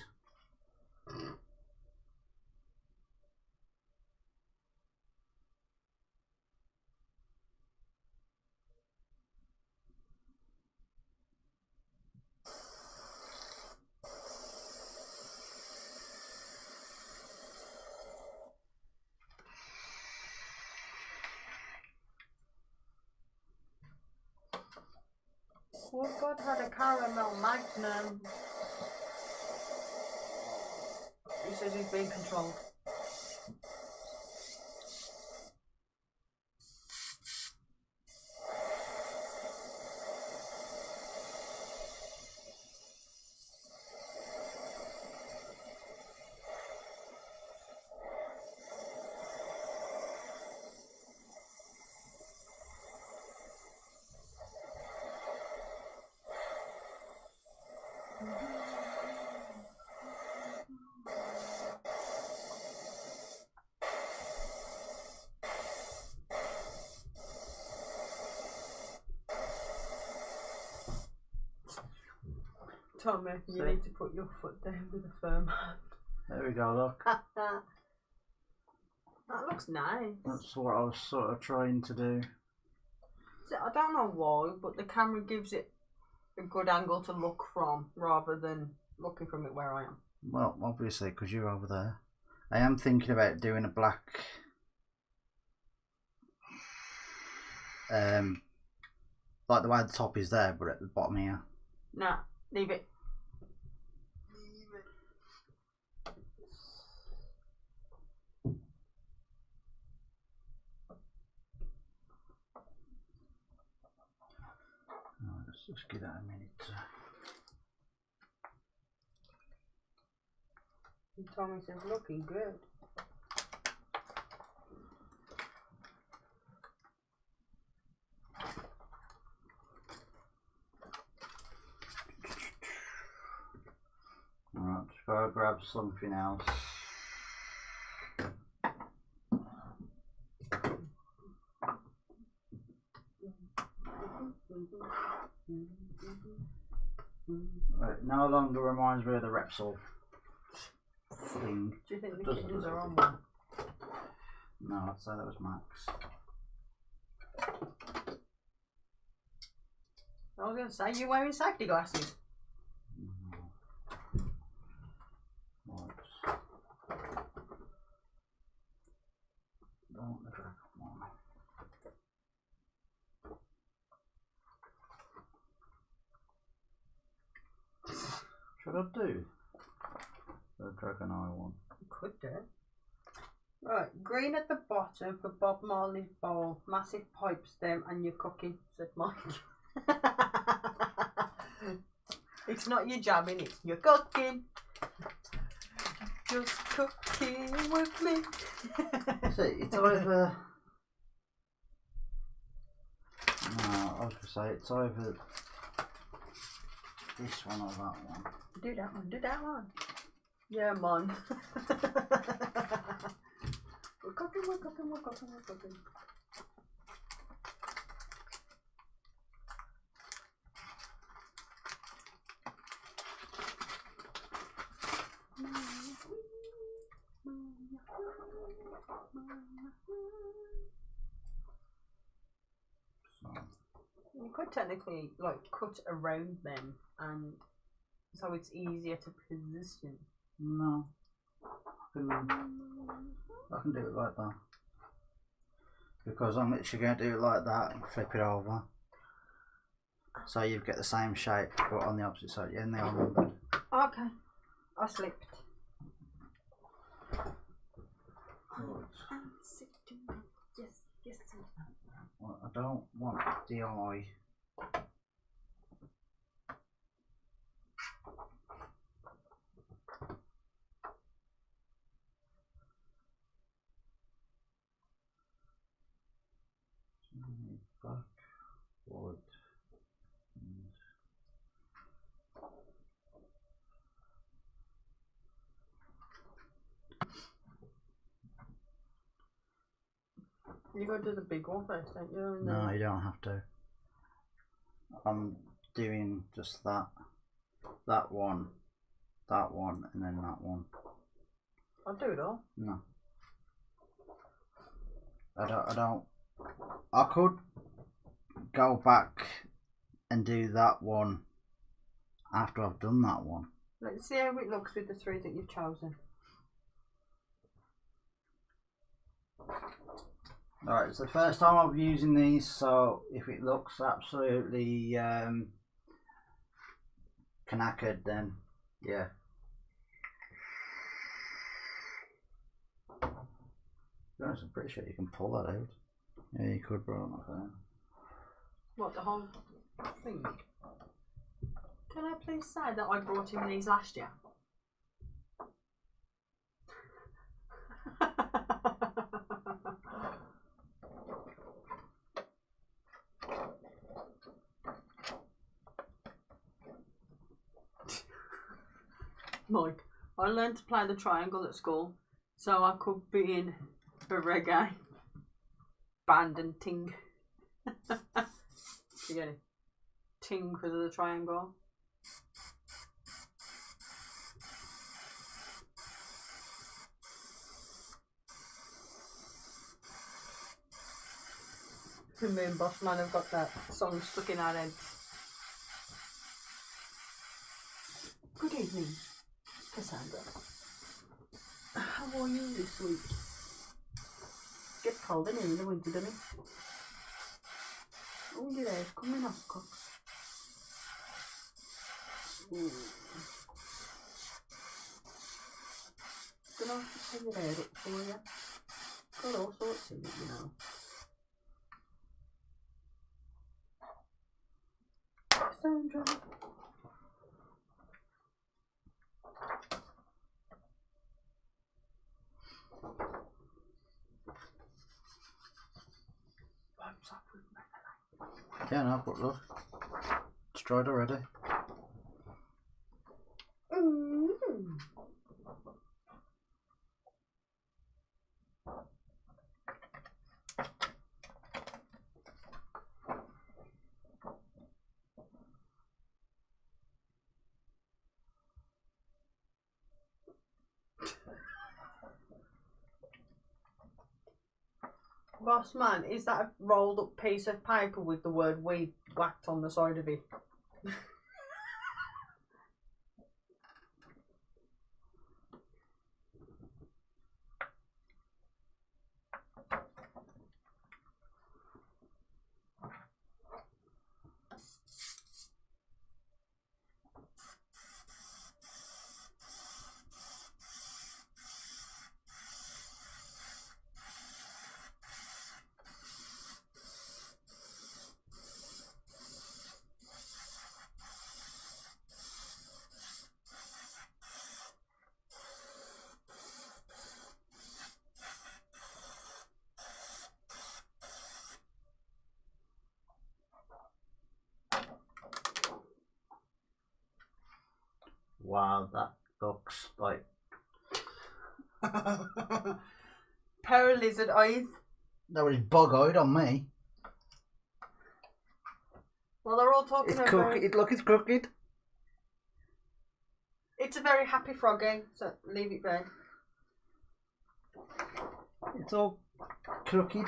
Wood God had a caramel magnum. He says he's being controlled. Tommy, you See? need to put your foot down with a firm hand. There we go, look. That looks nice. That's what I was sort of trying to do. So, I don't know why, but the camera gives it a good angle to look from rather than looking from it where I am. Well, obviously, because you're over there. I am thinking about doing a black... like the way the top is there, but at the bottom here. Nah, leave it. Oh, let's just give that a minute. Tommy says, looking good. Alright, just gotta grab something else. Right, no longer reminds me of the Repsol thing. Do you think the Doesn't kittens look are on good. one? No, I'd say that was Max. I was going to say, you wearing safety glasses? Right. Don't want the dragon one. Should I do the dragon eye one? You could do. Right, green at the bottom for Bob Marley's bowl, massive pipe stem, and you're cooking, said Mike. It's not your jabbing, it's your cooking. Just cooking with me. See, it's either... No, I was going to say it's either this one or that one. Do that one, do that one. Yeah, man. We're cooking, we're cooking, we're cooking, we're cooking. So, You could technically like cut around them, and so it's easier to position. no. I can do it like that. Because I'm literally going to do it like that and flip it over. So you get the same shape but on the opposite side. Yeah, and they are numbered. Okay, I slipped. I'm sitting. Yes, yes. Well, I don't want the eye. Back, forward, and You go to the big one first, don't you? And no, you don't have to. I'm doing just that one, and then that one. I'll do it all. No. I don't. I could go back and do that one after I've done that one. Let's see how it looks with the three that you've chosen. Alright, it's the first time I'm using these, so if it looks absolutely knackered, then yeah. To be honest, I'm pretty sure you can pull that out. Yeah, you could, bro. I'm not saying. What, the whole thing? Can I please say that I brought him these last year? Mike, I learned to play the triangle at school, so I could be in a reggae band and ting. You get it? Ting because of the triangle. Me and Boss Man have got that song stuck in our heads. Good evening, Cassandra. How are you this week? Gets cold in here in the winter, doesn't it? Oh, your hair's coming off, cocks. Gonna have to take your hair up for you. Got all sorts in it, you know. Cassandra. What's up with me? Yeah, no, but look. It's dried already. Boss Man, is that a rolled up piece of paper with the word weed whacked on the side of it? Wow, that looks like Pair of lizard eyes. that was bug-eyed on me. Well, they're all talking It's about crooked. Look, it's crooked. It's a very happy froggy, so leave it be. It's all crooked.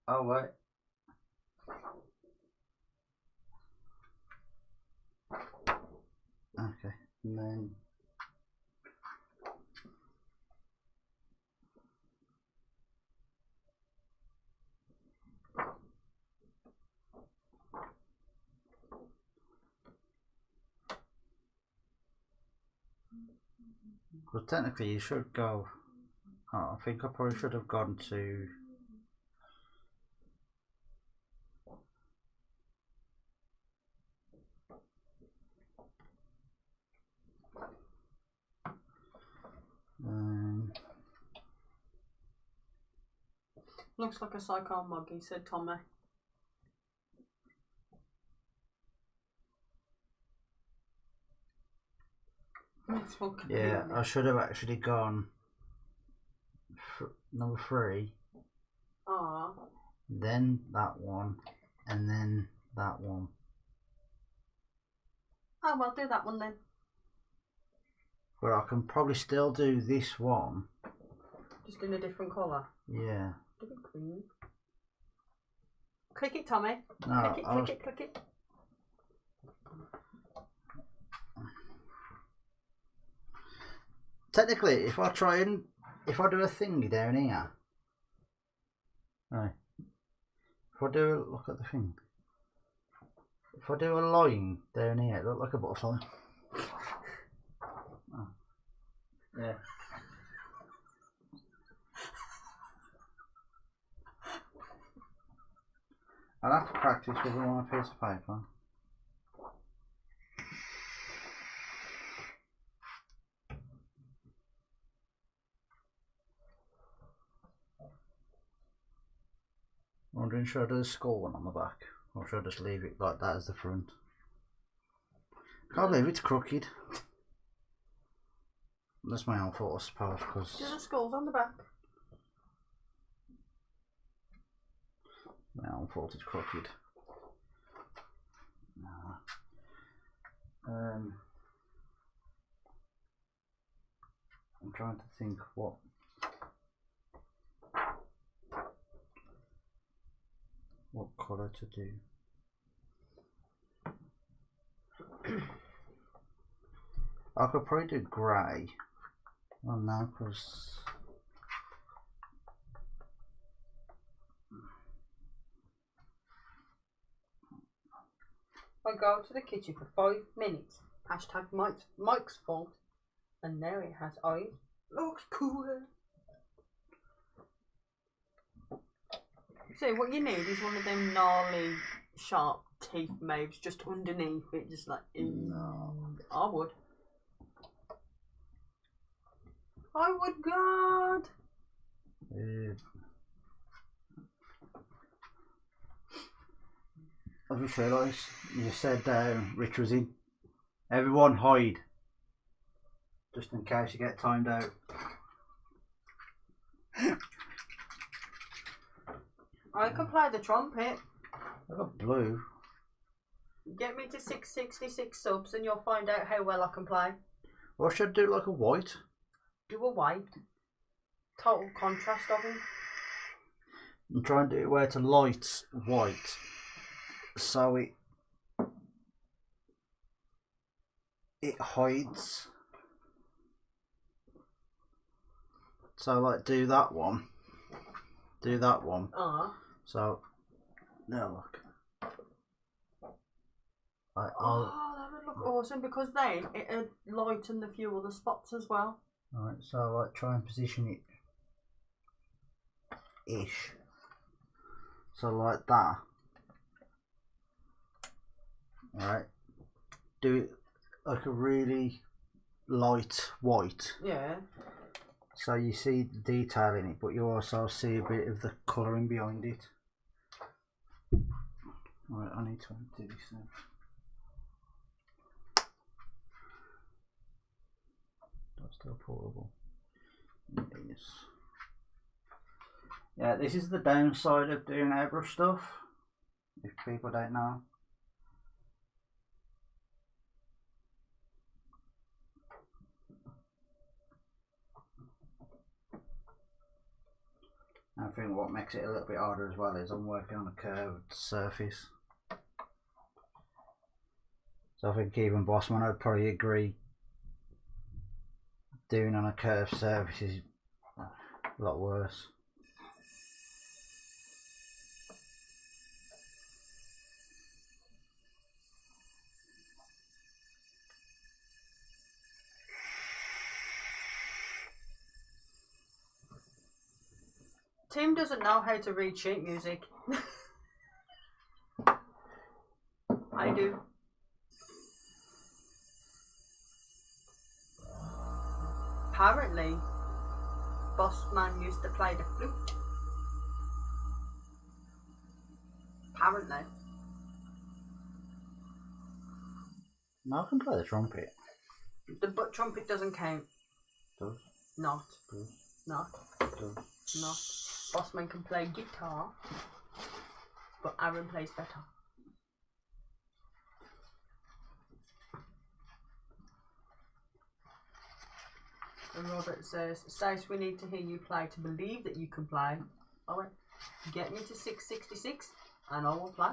Oh wait. Okay, and then well, technically you should go. Oh, I think I probably should have gone to. Looks like a psycho muggy, said Tommy. Yeah, I should have actually gone number 3. Ah. Then that one, and then that one. Oh, well, do that one then. But I can probably still do this one. Just in a different colour. Yeah. Give it green. Click it, Tommy. No, click it, click it, click it. Technically, if I do a thing down here, right? If I do look at the thing. If I do a line down here, it look like a butterfly. Oh. Yeah. I'll have to practice with it on a piece of paper. I'm wondering, should I do the skull one on the back, or should I just leave it like that as the front? Can't believe it's crooked. That's my own fault, I suppose, because Do the skulls on the back. my own fault it's crooked. No. I'm trying to think what. what colour to do. I could probably do grey. Well, no, because I go to the kitchen for 5 minutes. Hashtag Mike's fault. And there it has eyes. Looks cool. So what you need is one of them gnarly, sharp teeth moves just underneath it, just like. no. I would. I would, God. I just realised you said Rich was in. Everyone hide. Just in case you get timed out. I can play the trumpet. I got blue. Get me to 666 subs and you'll find out how well I can play. Or should I do like a white? Do a white. Total contrast of him. I'm trying to do it where it's a light white. So it hides. So like do that one. Do that one. So now look. Oh, that would look awesome because then it'd lighten the few other spots as well. Alright, so like try and position it ish. So like that. Alright. Do it like a really light white. Yeah. So you see the detail in it, but you also see a bit of the colouring behind it. Alright, I need to do this now. That's still portable. Yes. Yeah, this is the downside of doing airbrush stuff, if people don't know. I think what makes it a little bit harder as well is I'm working on a curved surface. So I think even Bossman would probably agree doing on a curved surface is a lot worse. Tim doesn't know how to read sheet music. I do. Apparently, Bossman used to play the flute. Apparently. No, I can play the trumpet. The butt trumpet doesn't count. Does? Not. Does? Not. Does? Not. Bossman can play guitar, but Aaron plays better. And Robert says, Stace, we need to hear you play to believe that you can play. I went, get me to 666 and I will play.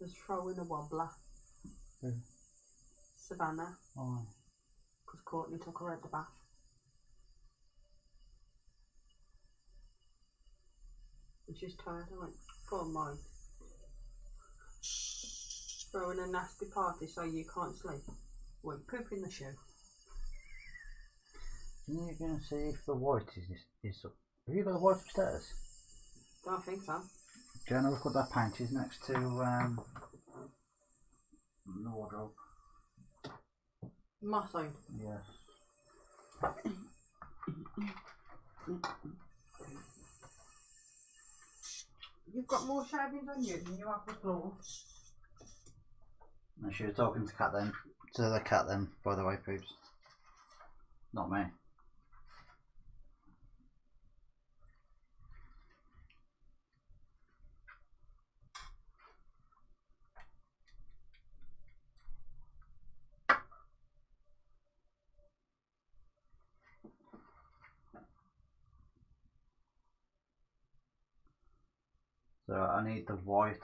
Just throw in a wobbler. Savannah. Oh. Because Courtney took her out the bath. And she's tired. I went, poor Mike. Throwing a nasty party so you can't sleep. Wait, poop in the shoe. You're going to see if the white is up. Have you got the white upstairs? Don't think so. Do you want to look what that paint is next to the wardrobe? My side. Yes. You've got more shavings on you than you have the floor. And she was talking to the cat then, by the way, peeps. Not me. So I need the white.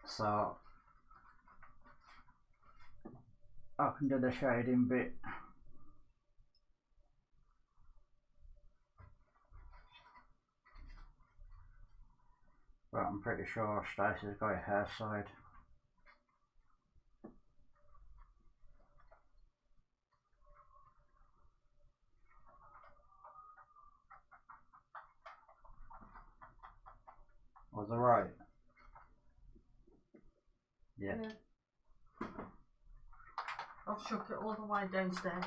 So I can do the shading bit. But I'm pretty sure Stacey's got her side. Was I right? Yeah. I've shook it all the way downstairs.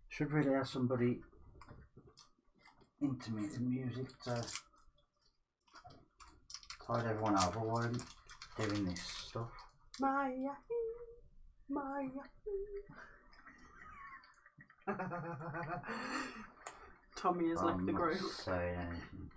Should really have somebody intermittent music to tide everyone over while doing this stuff. Maya. Tommy has left the group. I'm not saying anything.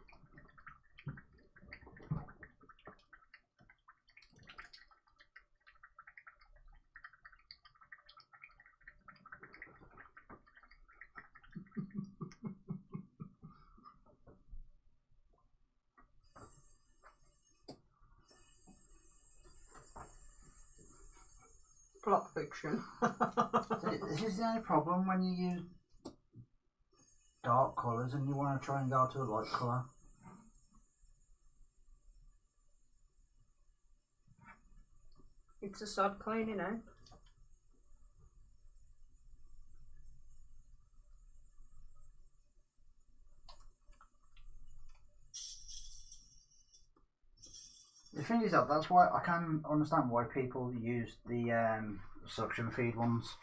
Plot fiction. This is the only problem when you use dark colours and you want to try and go to a light colour. It's a sod cleaning out. The thing is that's why I can understand why people use the suction feed ones.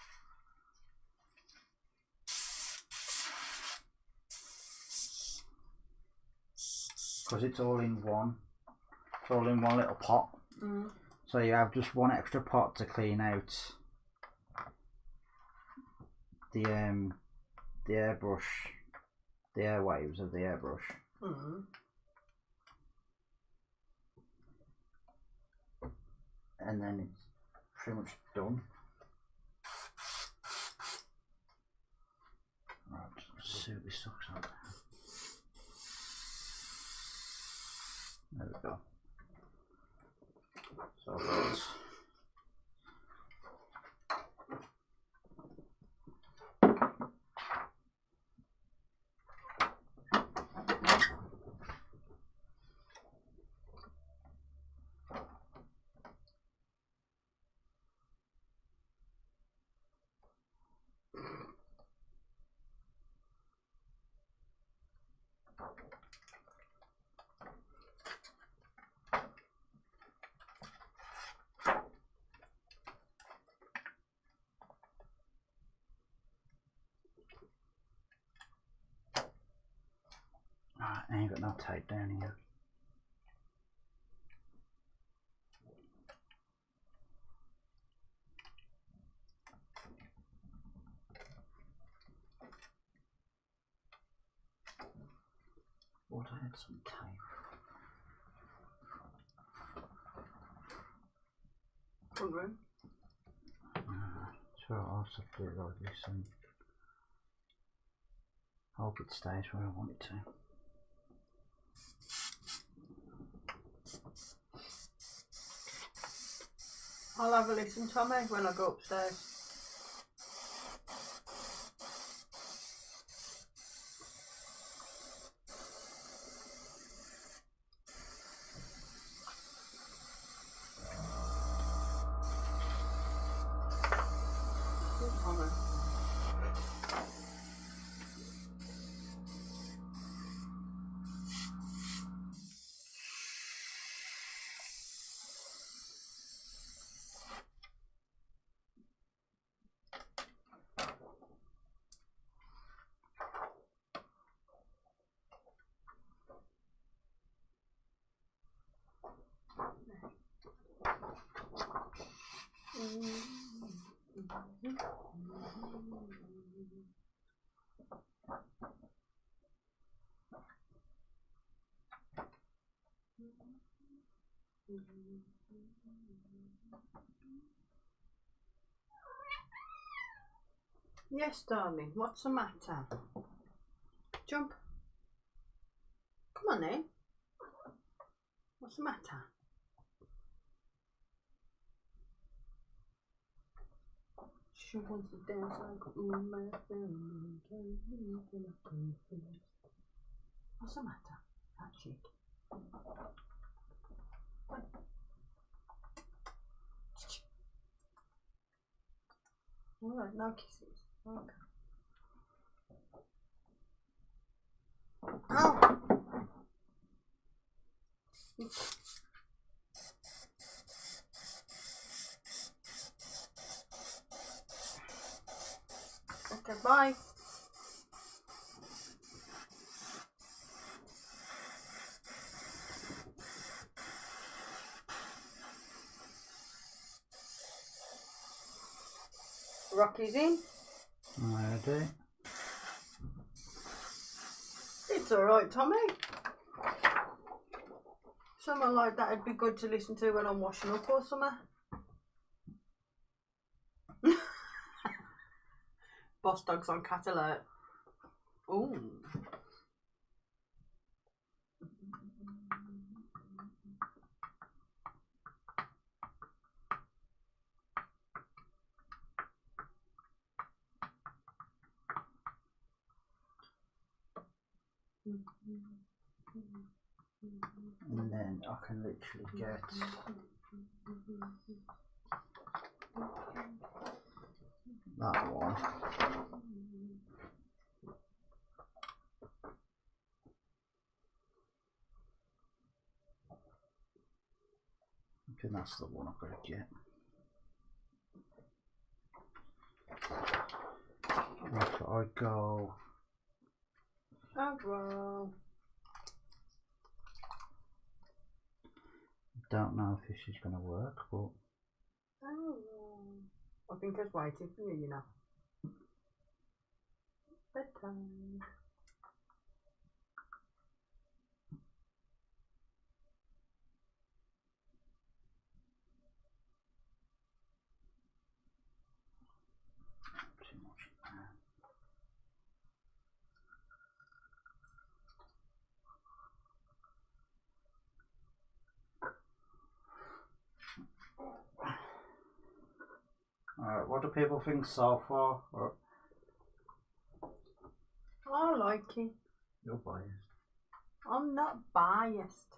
Because it's all in one. It's all in one little pot. Mm. So you have just one extra pot to clean out the airbrush, the airwaves of the airbrush. Mm. And then it's pretty much done. Right, just see what this sucks out. There we go. So that's I ain't got no tape down here. Thought I had some tape. Front room. So I'll have to do it like this and hope it stays where I want it to. I'll have a listen, Tommy, when I go upstairs. Tommy. Yes, darling, what's the matter? Jump. Come on then. What's the matter? She wants to dance like my friend. What's the matter? That chick. Alright, no kisses. Okay. Oh! Okay, bye. Rocky's in. Ready? It's alright, Tommy. Something like that would be good to listen to when I'm washing up or something. Boss dog's on cat alert. Ooh. And then I can literally get that one. I think that's the one I've got to get. If I go... Oh, well. Don't know if this is going to work, but... Oh, I think I was waiting for you, you know. Bedtime. Too much in there. Alright, what do people think so far? Or I like it. you're biased. I'm not biased.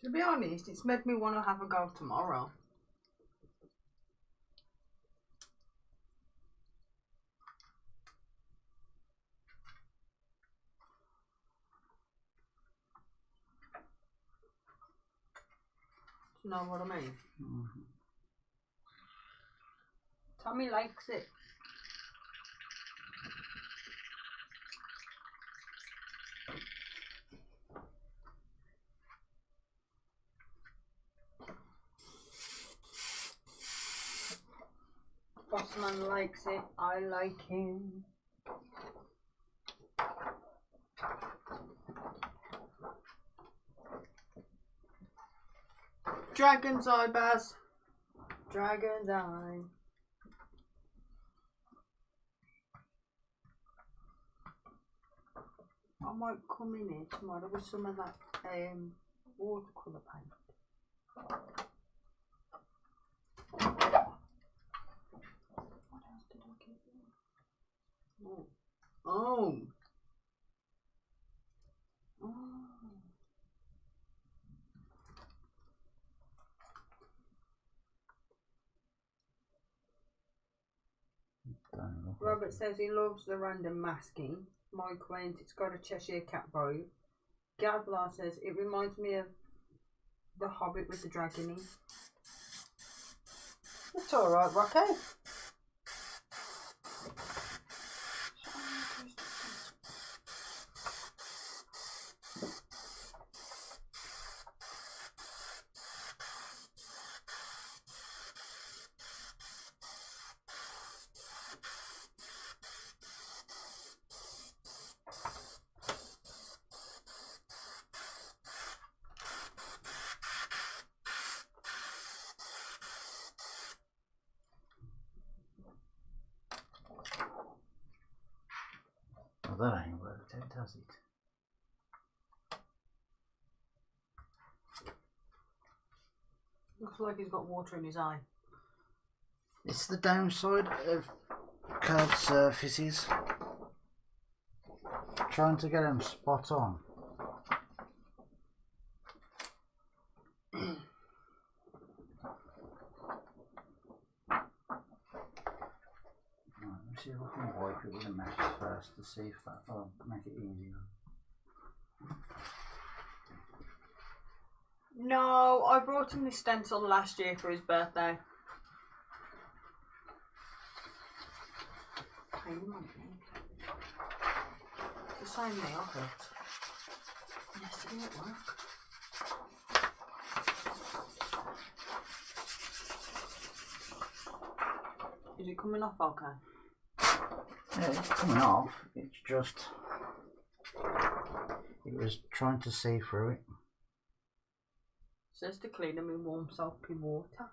To be honest, it's made me want to have a go tomorrow. Do you know what I mean? Mm-hmm. Tommy likes it. Bossman likes it. I like him. Dragon's eye, Baz. Dragon's eye. I might come in here tomorrow with some of that watercolour paint. What else did I get? Oh. Oh. Oh. Don't look Robert like says he loves the random masking. Mike went, it's got a Cheshire Cat vibe. Gavlar says it reminds me of The Hobbit with the dragon in. It's alright, Rocky. it. Well, that ain't worked out, has it? Looks like he's got water in his eye. It's the downside of curved surfaces. Trying to get them spot on. Let's see if I can wipe it with a mesh first to see if that'll make it easier. No, I brought him this stencil last year for his birthday. It's the same nail. Yesterday at work. Is it coming off okay? Yeah, it's coming off. It's just it was trying to see through it. Says to clean them in warm soapy water.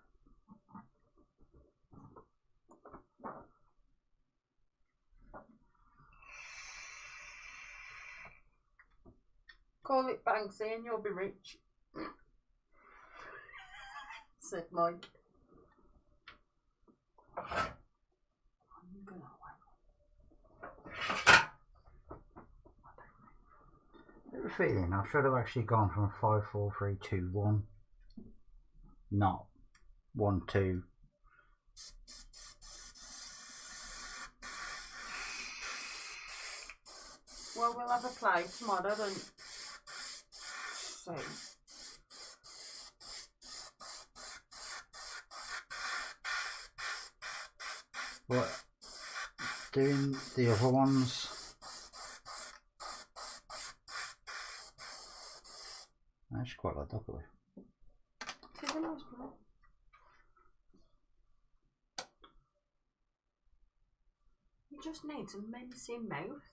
Call it Banksy and you'll be rich. Said Mike. I'm gonna I have a feeling I should have actually gone from 5, 4, 3, 2, 1. Not 1, 2. Well, we'll have a play tomorrow then. So. What? Doing the other ones. I actually quite like that colour. It's a nice one. You just need some menacing mouth.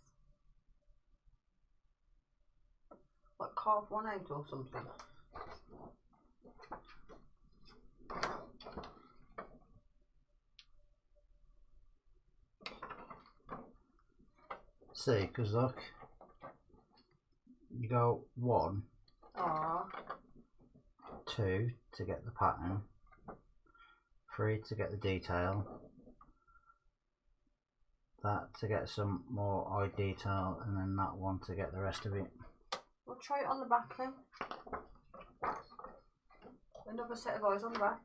Like carve one out or something. See, because look, you go 1, Aww. 2 to get the pattern, 3 to get the detail, that to get some more eye detail, and then that one to get the rest of it. We'll try it on the back then. Another set of eyes on the back.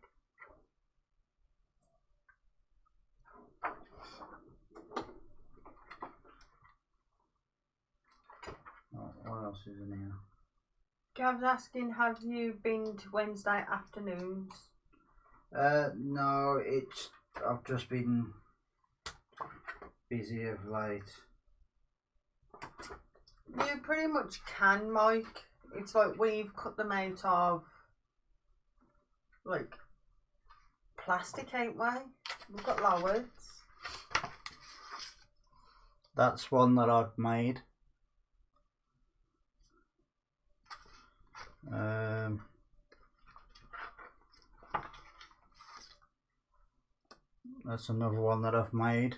What else is in here? Gav's asking, have you been to Wednesday afternoons? No, I've just been busy of late. You pretty much can, Mike. It's like we've cut them out of like plastic, ain't we? We've got loads. That's one that I've made. That's another one that I've made.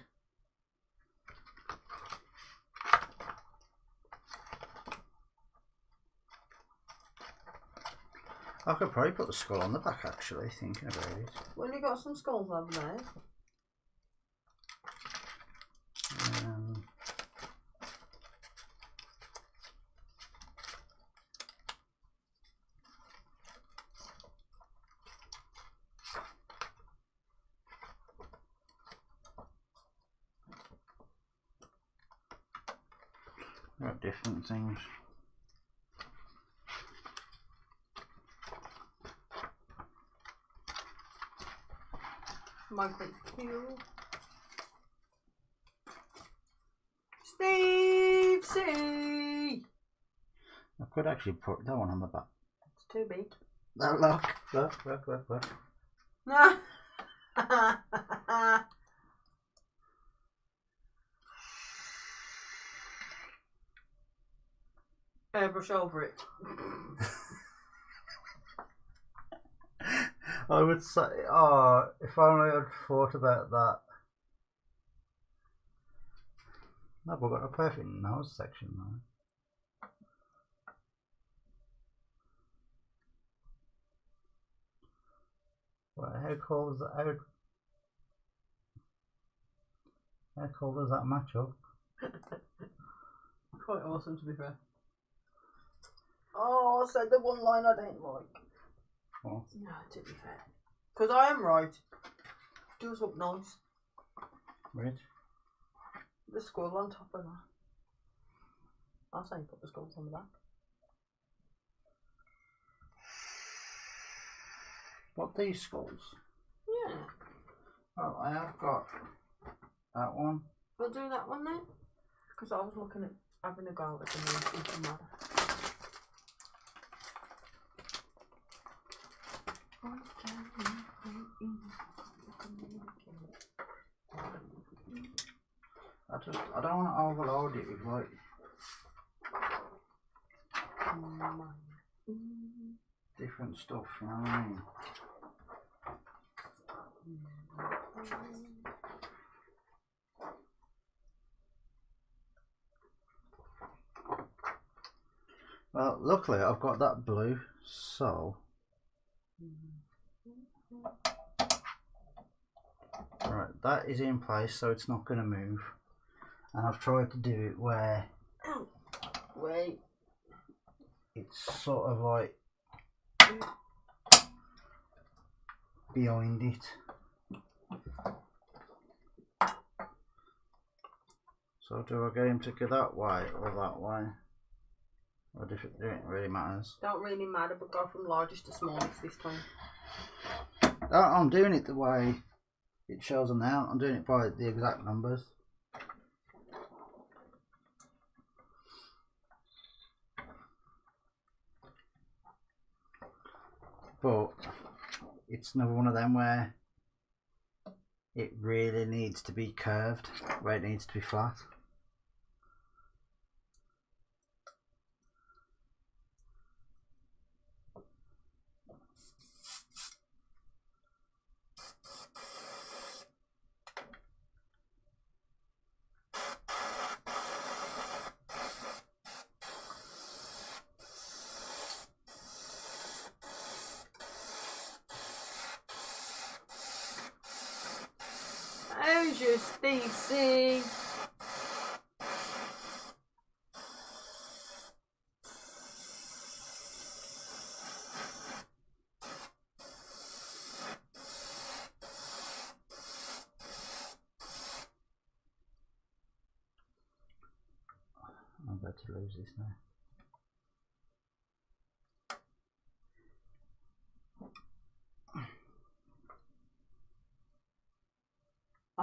I could probably put the skull on the back actually, thinking about it. Well, you got some skulls over there. Got different things. Michael Q. Steve C. I could actually put that one on the back. It's too big. No, look. No. Airbrush over it. I would say, oh, if only I'd thought about that. No, we've got a perfect nose section though. Well, how cool is that? How cool does that match up? Quite awesome, to be fair. Oh, I said the one line I don't like. What? No, to be fair. Because I am right. Does look nice. Which? The skull on top of that. I'll say put the skulls on the back. What, these skulls? Yeah. Oh, I have got that one. We'll do that one then. Because I was looking at having a go at the new matter. I don't want to overload it with like different stuff, you know what I mean? Well, luckily I've got that blue, so right, that is in place, so it's not going to move. And I've tried to do it where wait, it's sort of like behind it. So do I get him to go that way or that way? Or if it don't really matters. Don't really matter, but go from largest to smallest this time. I'm doing it the way it shows on now. I'm doing it by the exact numbers. But it's another one of them where it really needs to be curved, where it needs to be flat. How's your Steve C? I'm about to lose this now.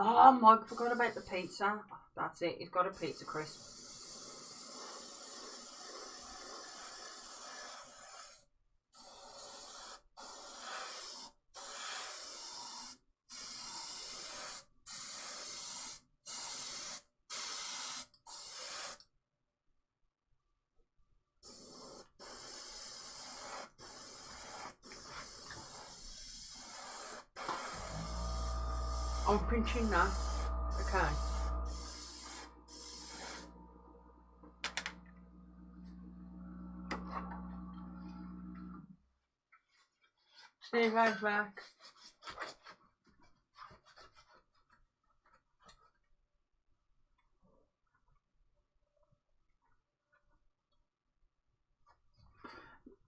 Oh, Mike, forgot about the pizza. Oh, that's it, he's got a pizza crisp. I'm pinching that. Okay. Steve goes back.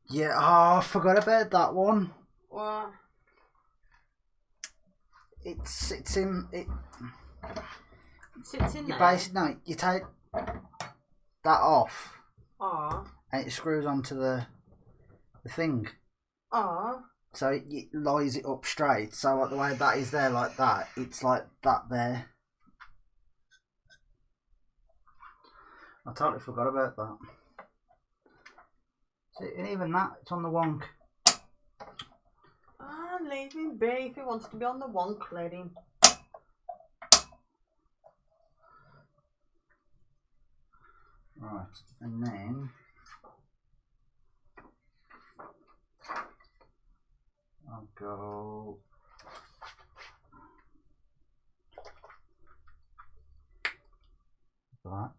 Yeah, oh, I forgot about that one. What? It sits in it. Sits in You there. basically no, you take that off, Ah. and it screws onto the thing. Ah. So it lies it up straight. So like the way that is there like that, it's like that there. I totally forgot about that. See, and even that, it's on the wonk. Ah, leave him be. If he wants to be on the wonk, let him. Right, and then I'll go black.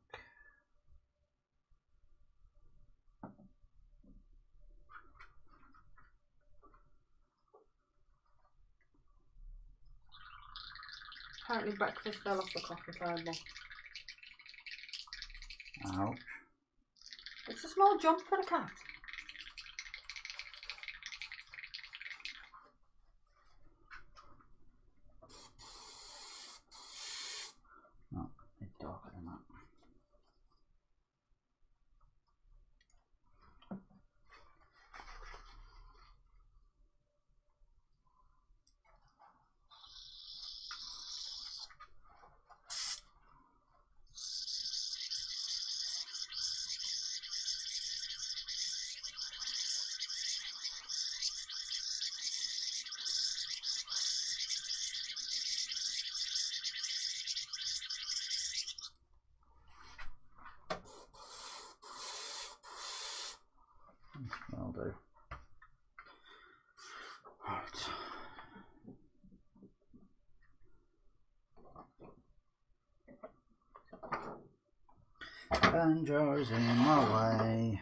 Apparently breakfast fell off the coffee table. Ouch. It's a small jump for the cat. No, it's darker than that. That'll do. Right. Banjo's in my way.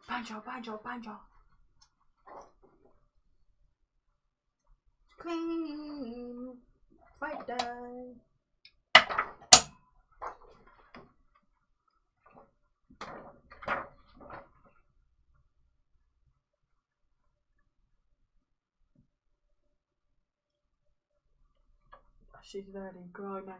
Banjo, banjo, banjo. Clean. Right down. She's very grimy.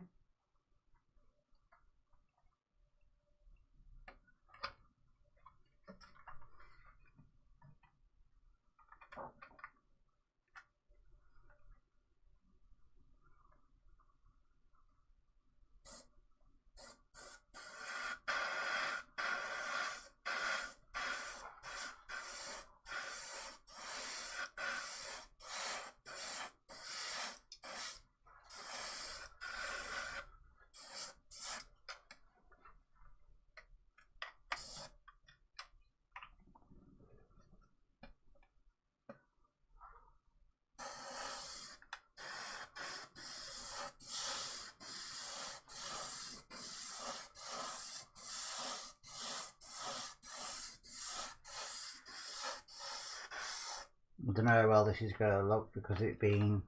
I don't know how well this is going to look because it's been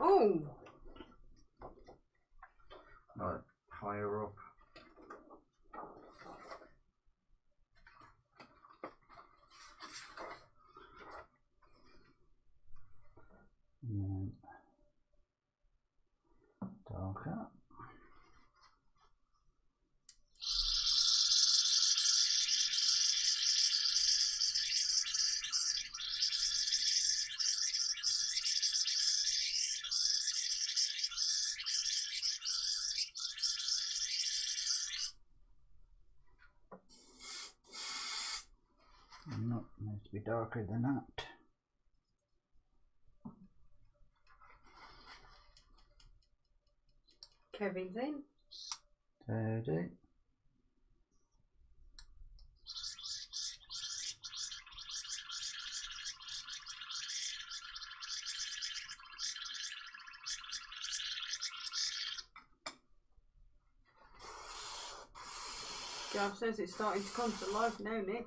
Oh, like higher up. And then darker. No, needs to be darker than that. Kevin's in. Dirty. Gav says it's starting to come to life now, Nick.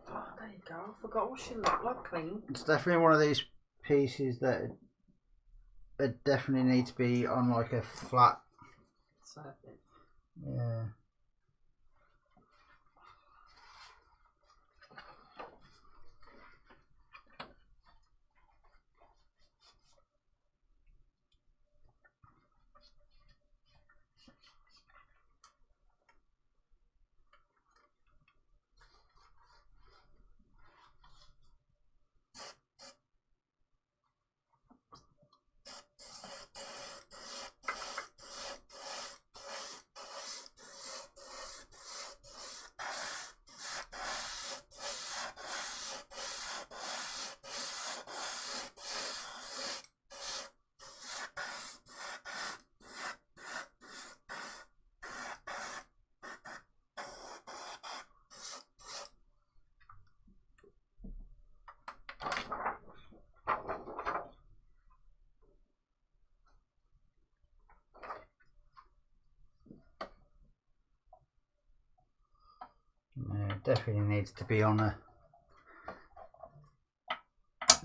Oh, there you go. I forgot what she looked like clean. It's definitely one of these pieces that it definitely need to be on like a flat. Surface. Yeah. definitely needs to be on a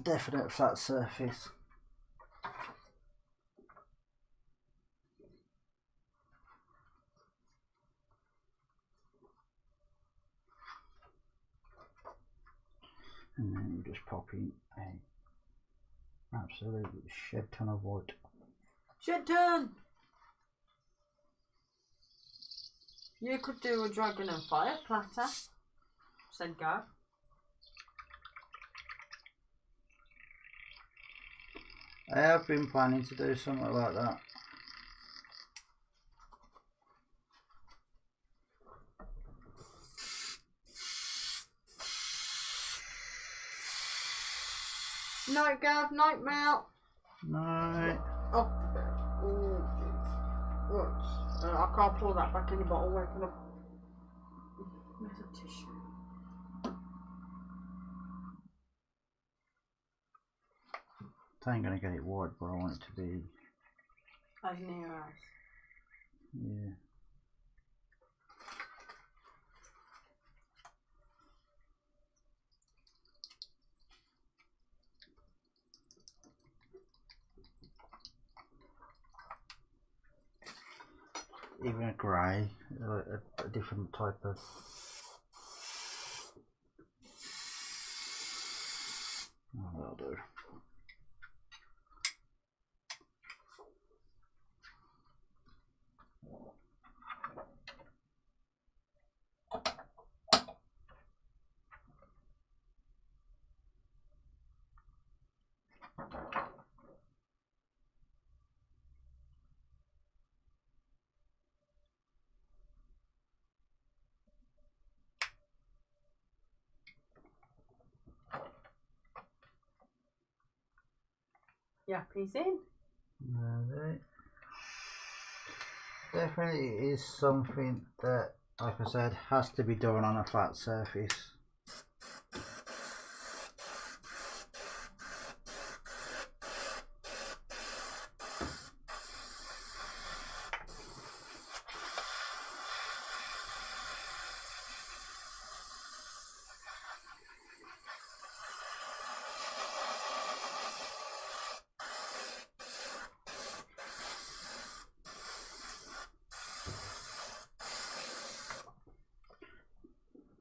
definite flat surface. And then you just pop in a absolute shed ton of white. Shed ton! You could do a dragon and fire platter. Said go. I have been planning to do something like that. Night Gav, night Mel. No. Oh, jeez. What? I can't pour that back in the bottle. Waking up. Where's the tissue? I ain't gonna get it wide, but I want it to be As near as. yeah. Even a grey, a different type of. Oh, that'll do. Yeah, piece in. Right. Definitely is something that, like I said, has to be done on a flat surface.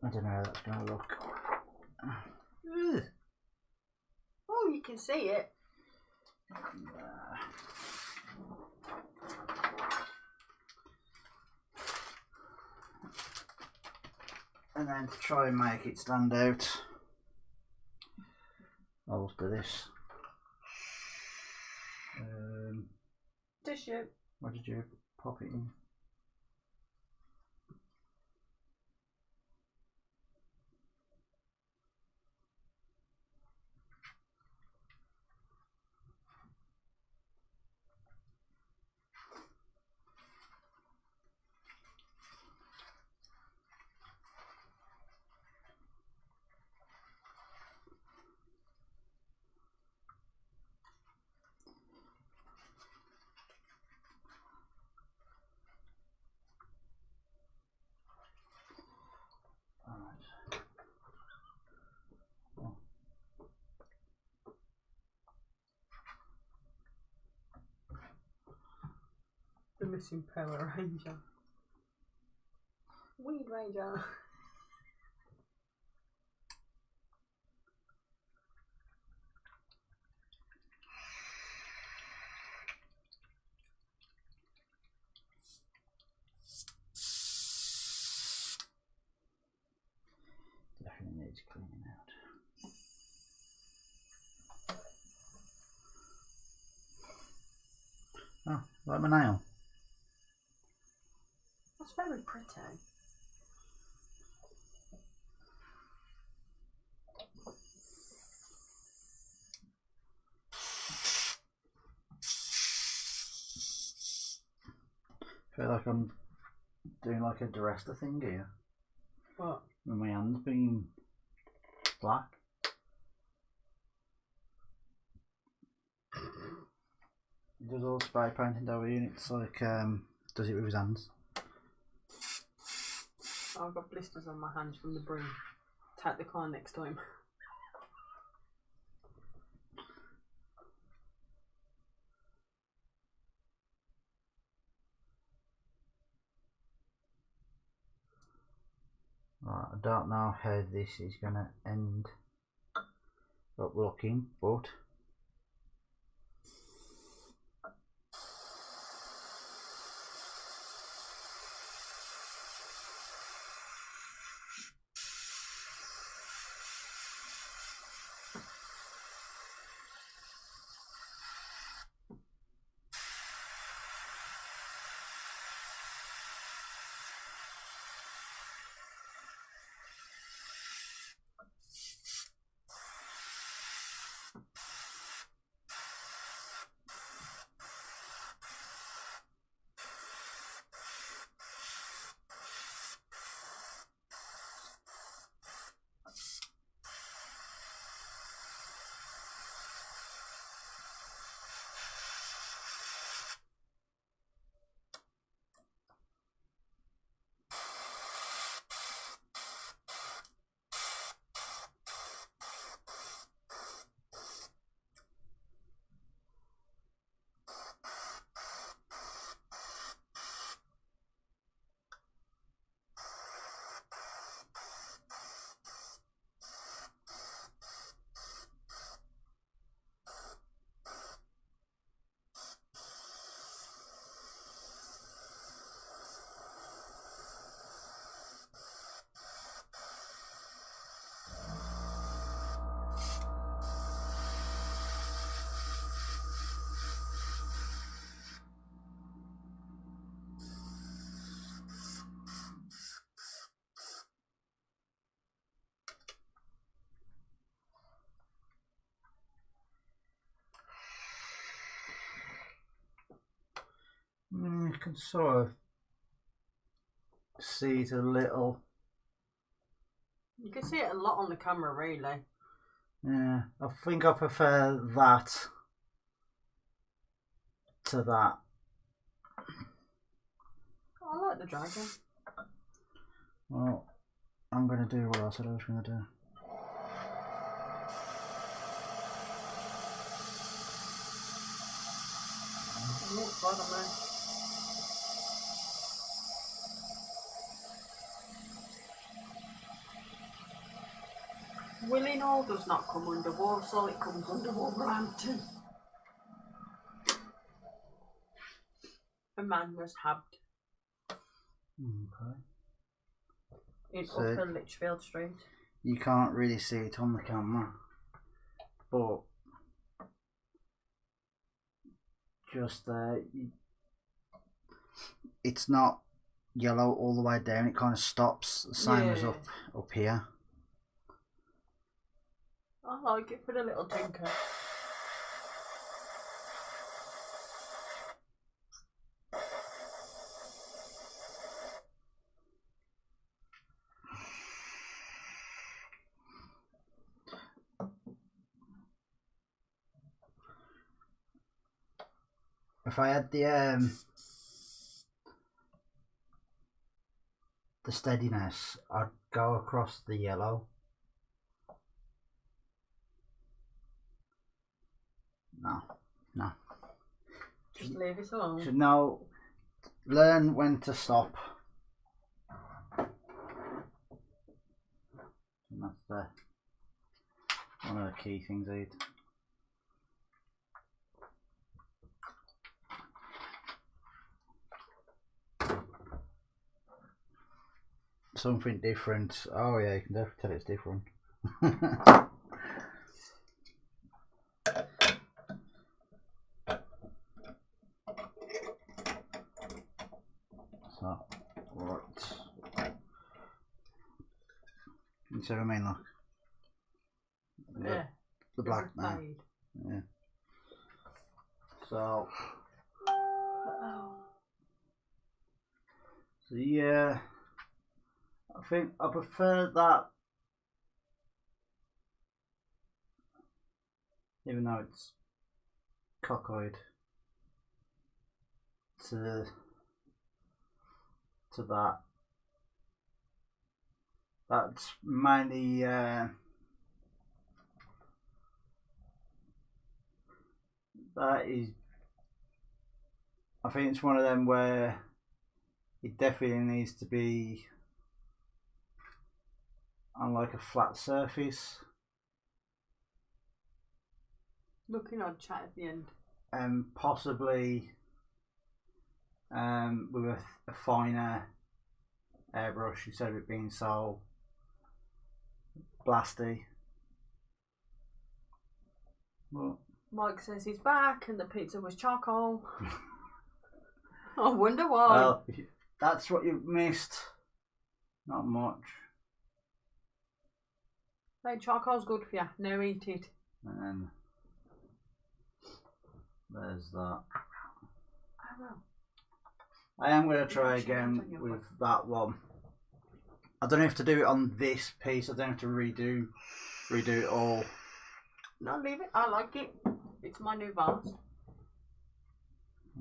I don't know how that's going to look. Ugh. Oh, you can see it. And then to try and make it stand out, I'll do this. Tissue. What did you pop it in? The missing Power Ranger. Weed Ranger. Definitely needs cleaning out. Oh, like my nail. That's very pretty. I feel like I'm doing like a Duresta thing here. What? With my hands being black. He does all the spray painting, don't he? And it's like, does it with his hands. I've got blisters on my hands from the broom. Take the car next time. Right, I don't know how this is going to end up looking, but you can sort of see it a little. You can see it a lot on the camera, really. Yeah, I think I prefer that to that. I like the dragon. Well, I'm going to do what I said I was going to do. Looks like a man. Willinghall does not come under Walsall, it comes under Wolverhampton. A man was stabbed Okay. in So, Upper Lichfield Street. You can't really see it on the camera, but just there, it's not yellow all the way down. It kind of stops, the same as up here. I like it for the little tinker. If I had the steadiness, I'd go across the yellow. No. Just leave it alone. Should know, learn when to stop. And that's one of the key things I did. Something different. Oh yeah, you can definitely tell it's different. So, right. You see what I mean, look? Yeah. The black now. Yeah. So yeah, I think I prefer that, even though it's cockeyed, to that. That's mainly that is. I think it's one of them where it definitely needs to be on like a flat surface. Looking on chat at the end. Possibly with a finer airbrush instead of it being so blasty. Well, Mike says he's back and the pizza was charcoal. I wonder why. Well, that's what you've missed. Not much. Hey, charcoal's good for you. No, eat it. And then there's that. I am going to try again with that one. I don't have to do it on this piece. I don't have to redo it all. No, leave it. I like it. It's my new vase.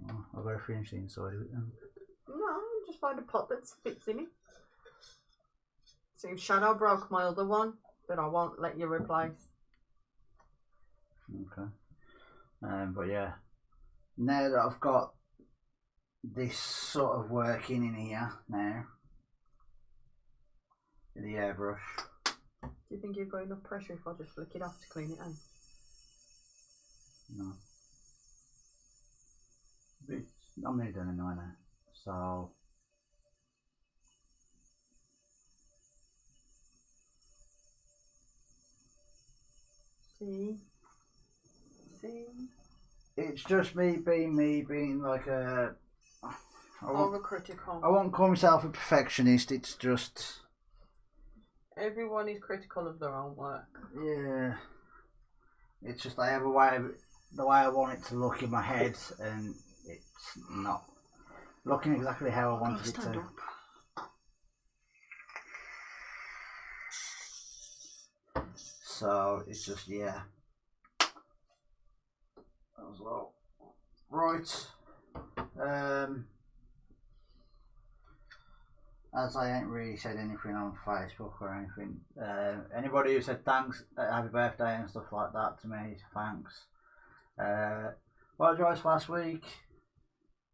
Oh, I'll go finish the inside of it then. No, just find a pot that fits in it. See, Shadow broke my other one, but I won't let you replace. Okay. But yeah, now that I've got this sort of working in here now, with the airbrush. Do you think you've got enough pressure if I just flick it off to clean it out? No. But I'm nearly done anyway now. So See? it's just me being like a Overcritical. I won't call myself a perfectionist, it's just Everyone is critical of their own work. yeah. It's just I have a way of the way I want it to look in my head and it's not looking exactly how I wanted it to. So it's just yeah. As well. Right. As I ain't really said anything on Facebook or anything. Anybody who said thanks, happy birthday and stuff like that to me, thanks. Apologise last week.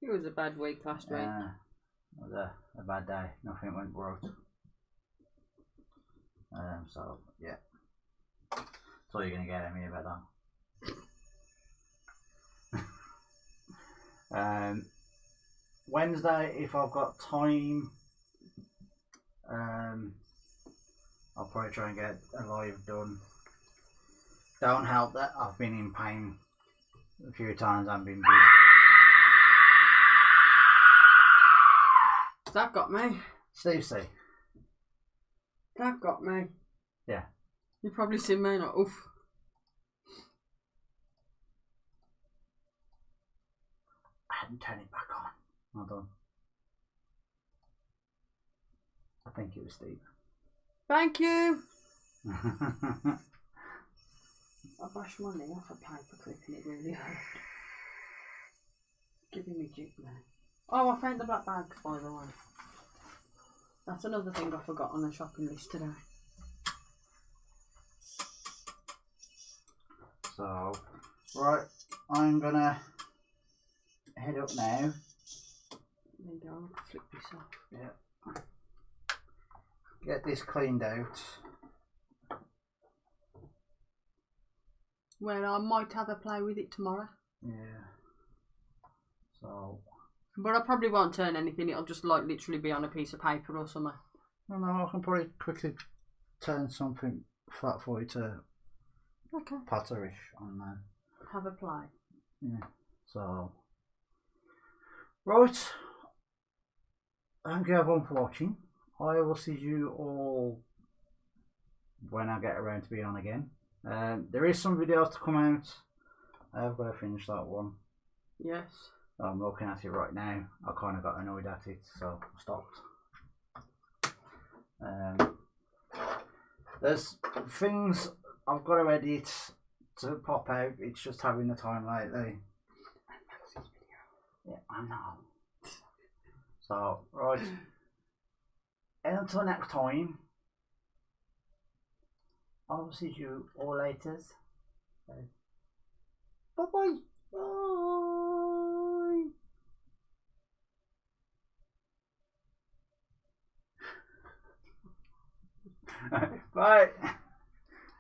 It was a bad week last week. It was a bad day. Nothing went right. So yeah, that's all you're gonna get at me about that. Wednesday, if I've got time, I'll probably try and get a live done. Don't help that I've been in pain a few times. I've been busy. That got me. Steve C. That got me. Yeah. You've probably seen me like, oof. I hadn't turned it back on. Hold on. I think it was Steve. Thank you. I bashed my knee off a paper clip and it really hurt. Giving me jig now. Oh, I found the black bags, by the way. That's another thing I forgot on the shopping list today. So, right, I'm gonna head up now. There you go, I'll flip this off. Yeah. Get this cleaned out. Well, I might have a play with it tomorrow. Yeah. So. But I probably won't turn anything, it'll just like literally be on a piece of paper or something. No, I can probably quickly turn something flat for you to Okay. potterish on there. Have a play. Yeah. So. Right. Thank you everyone for watching. I will see you all when I get around to being on again. There is some videos to come out. I've got to finish that one. Yes. I'm looking at it right now. I kind of got annoyed at it, so I stopped. There's things I've got to edit to pop out. It's just having the time lately. Yeah, I know. So, right. And until next time, I'll see you all later. Bye bye. Bye. Bye.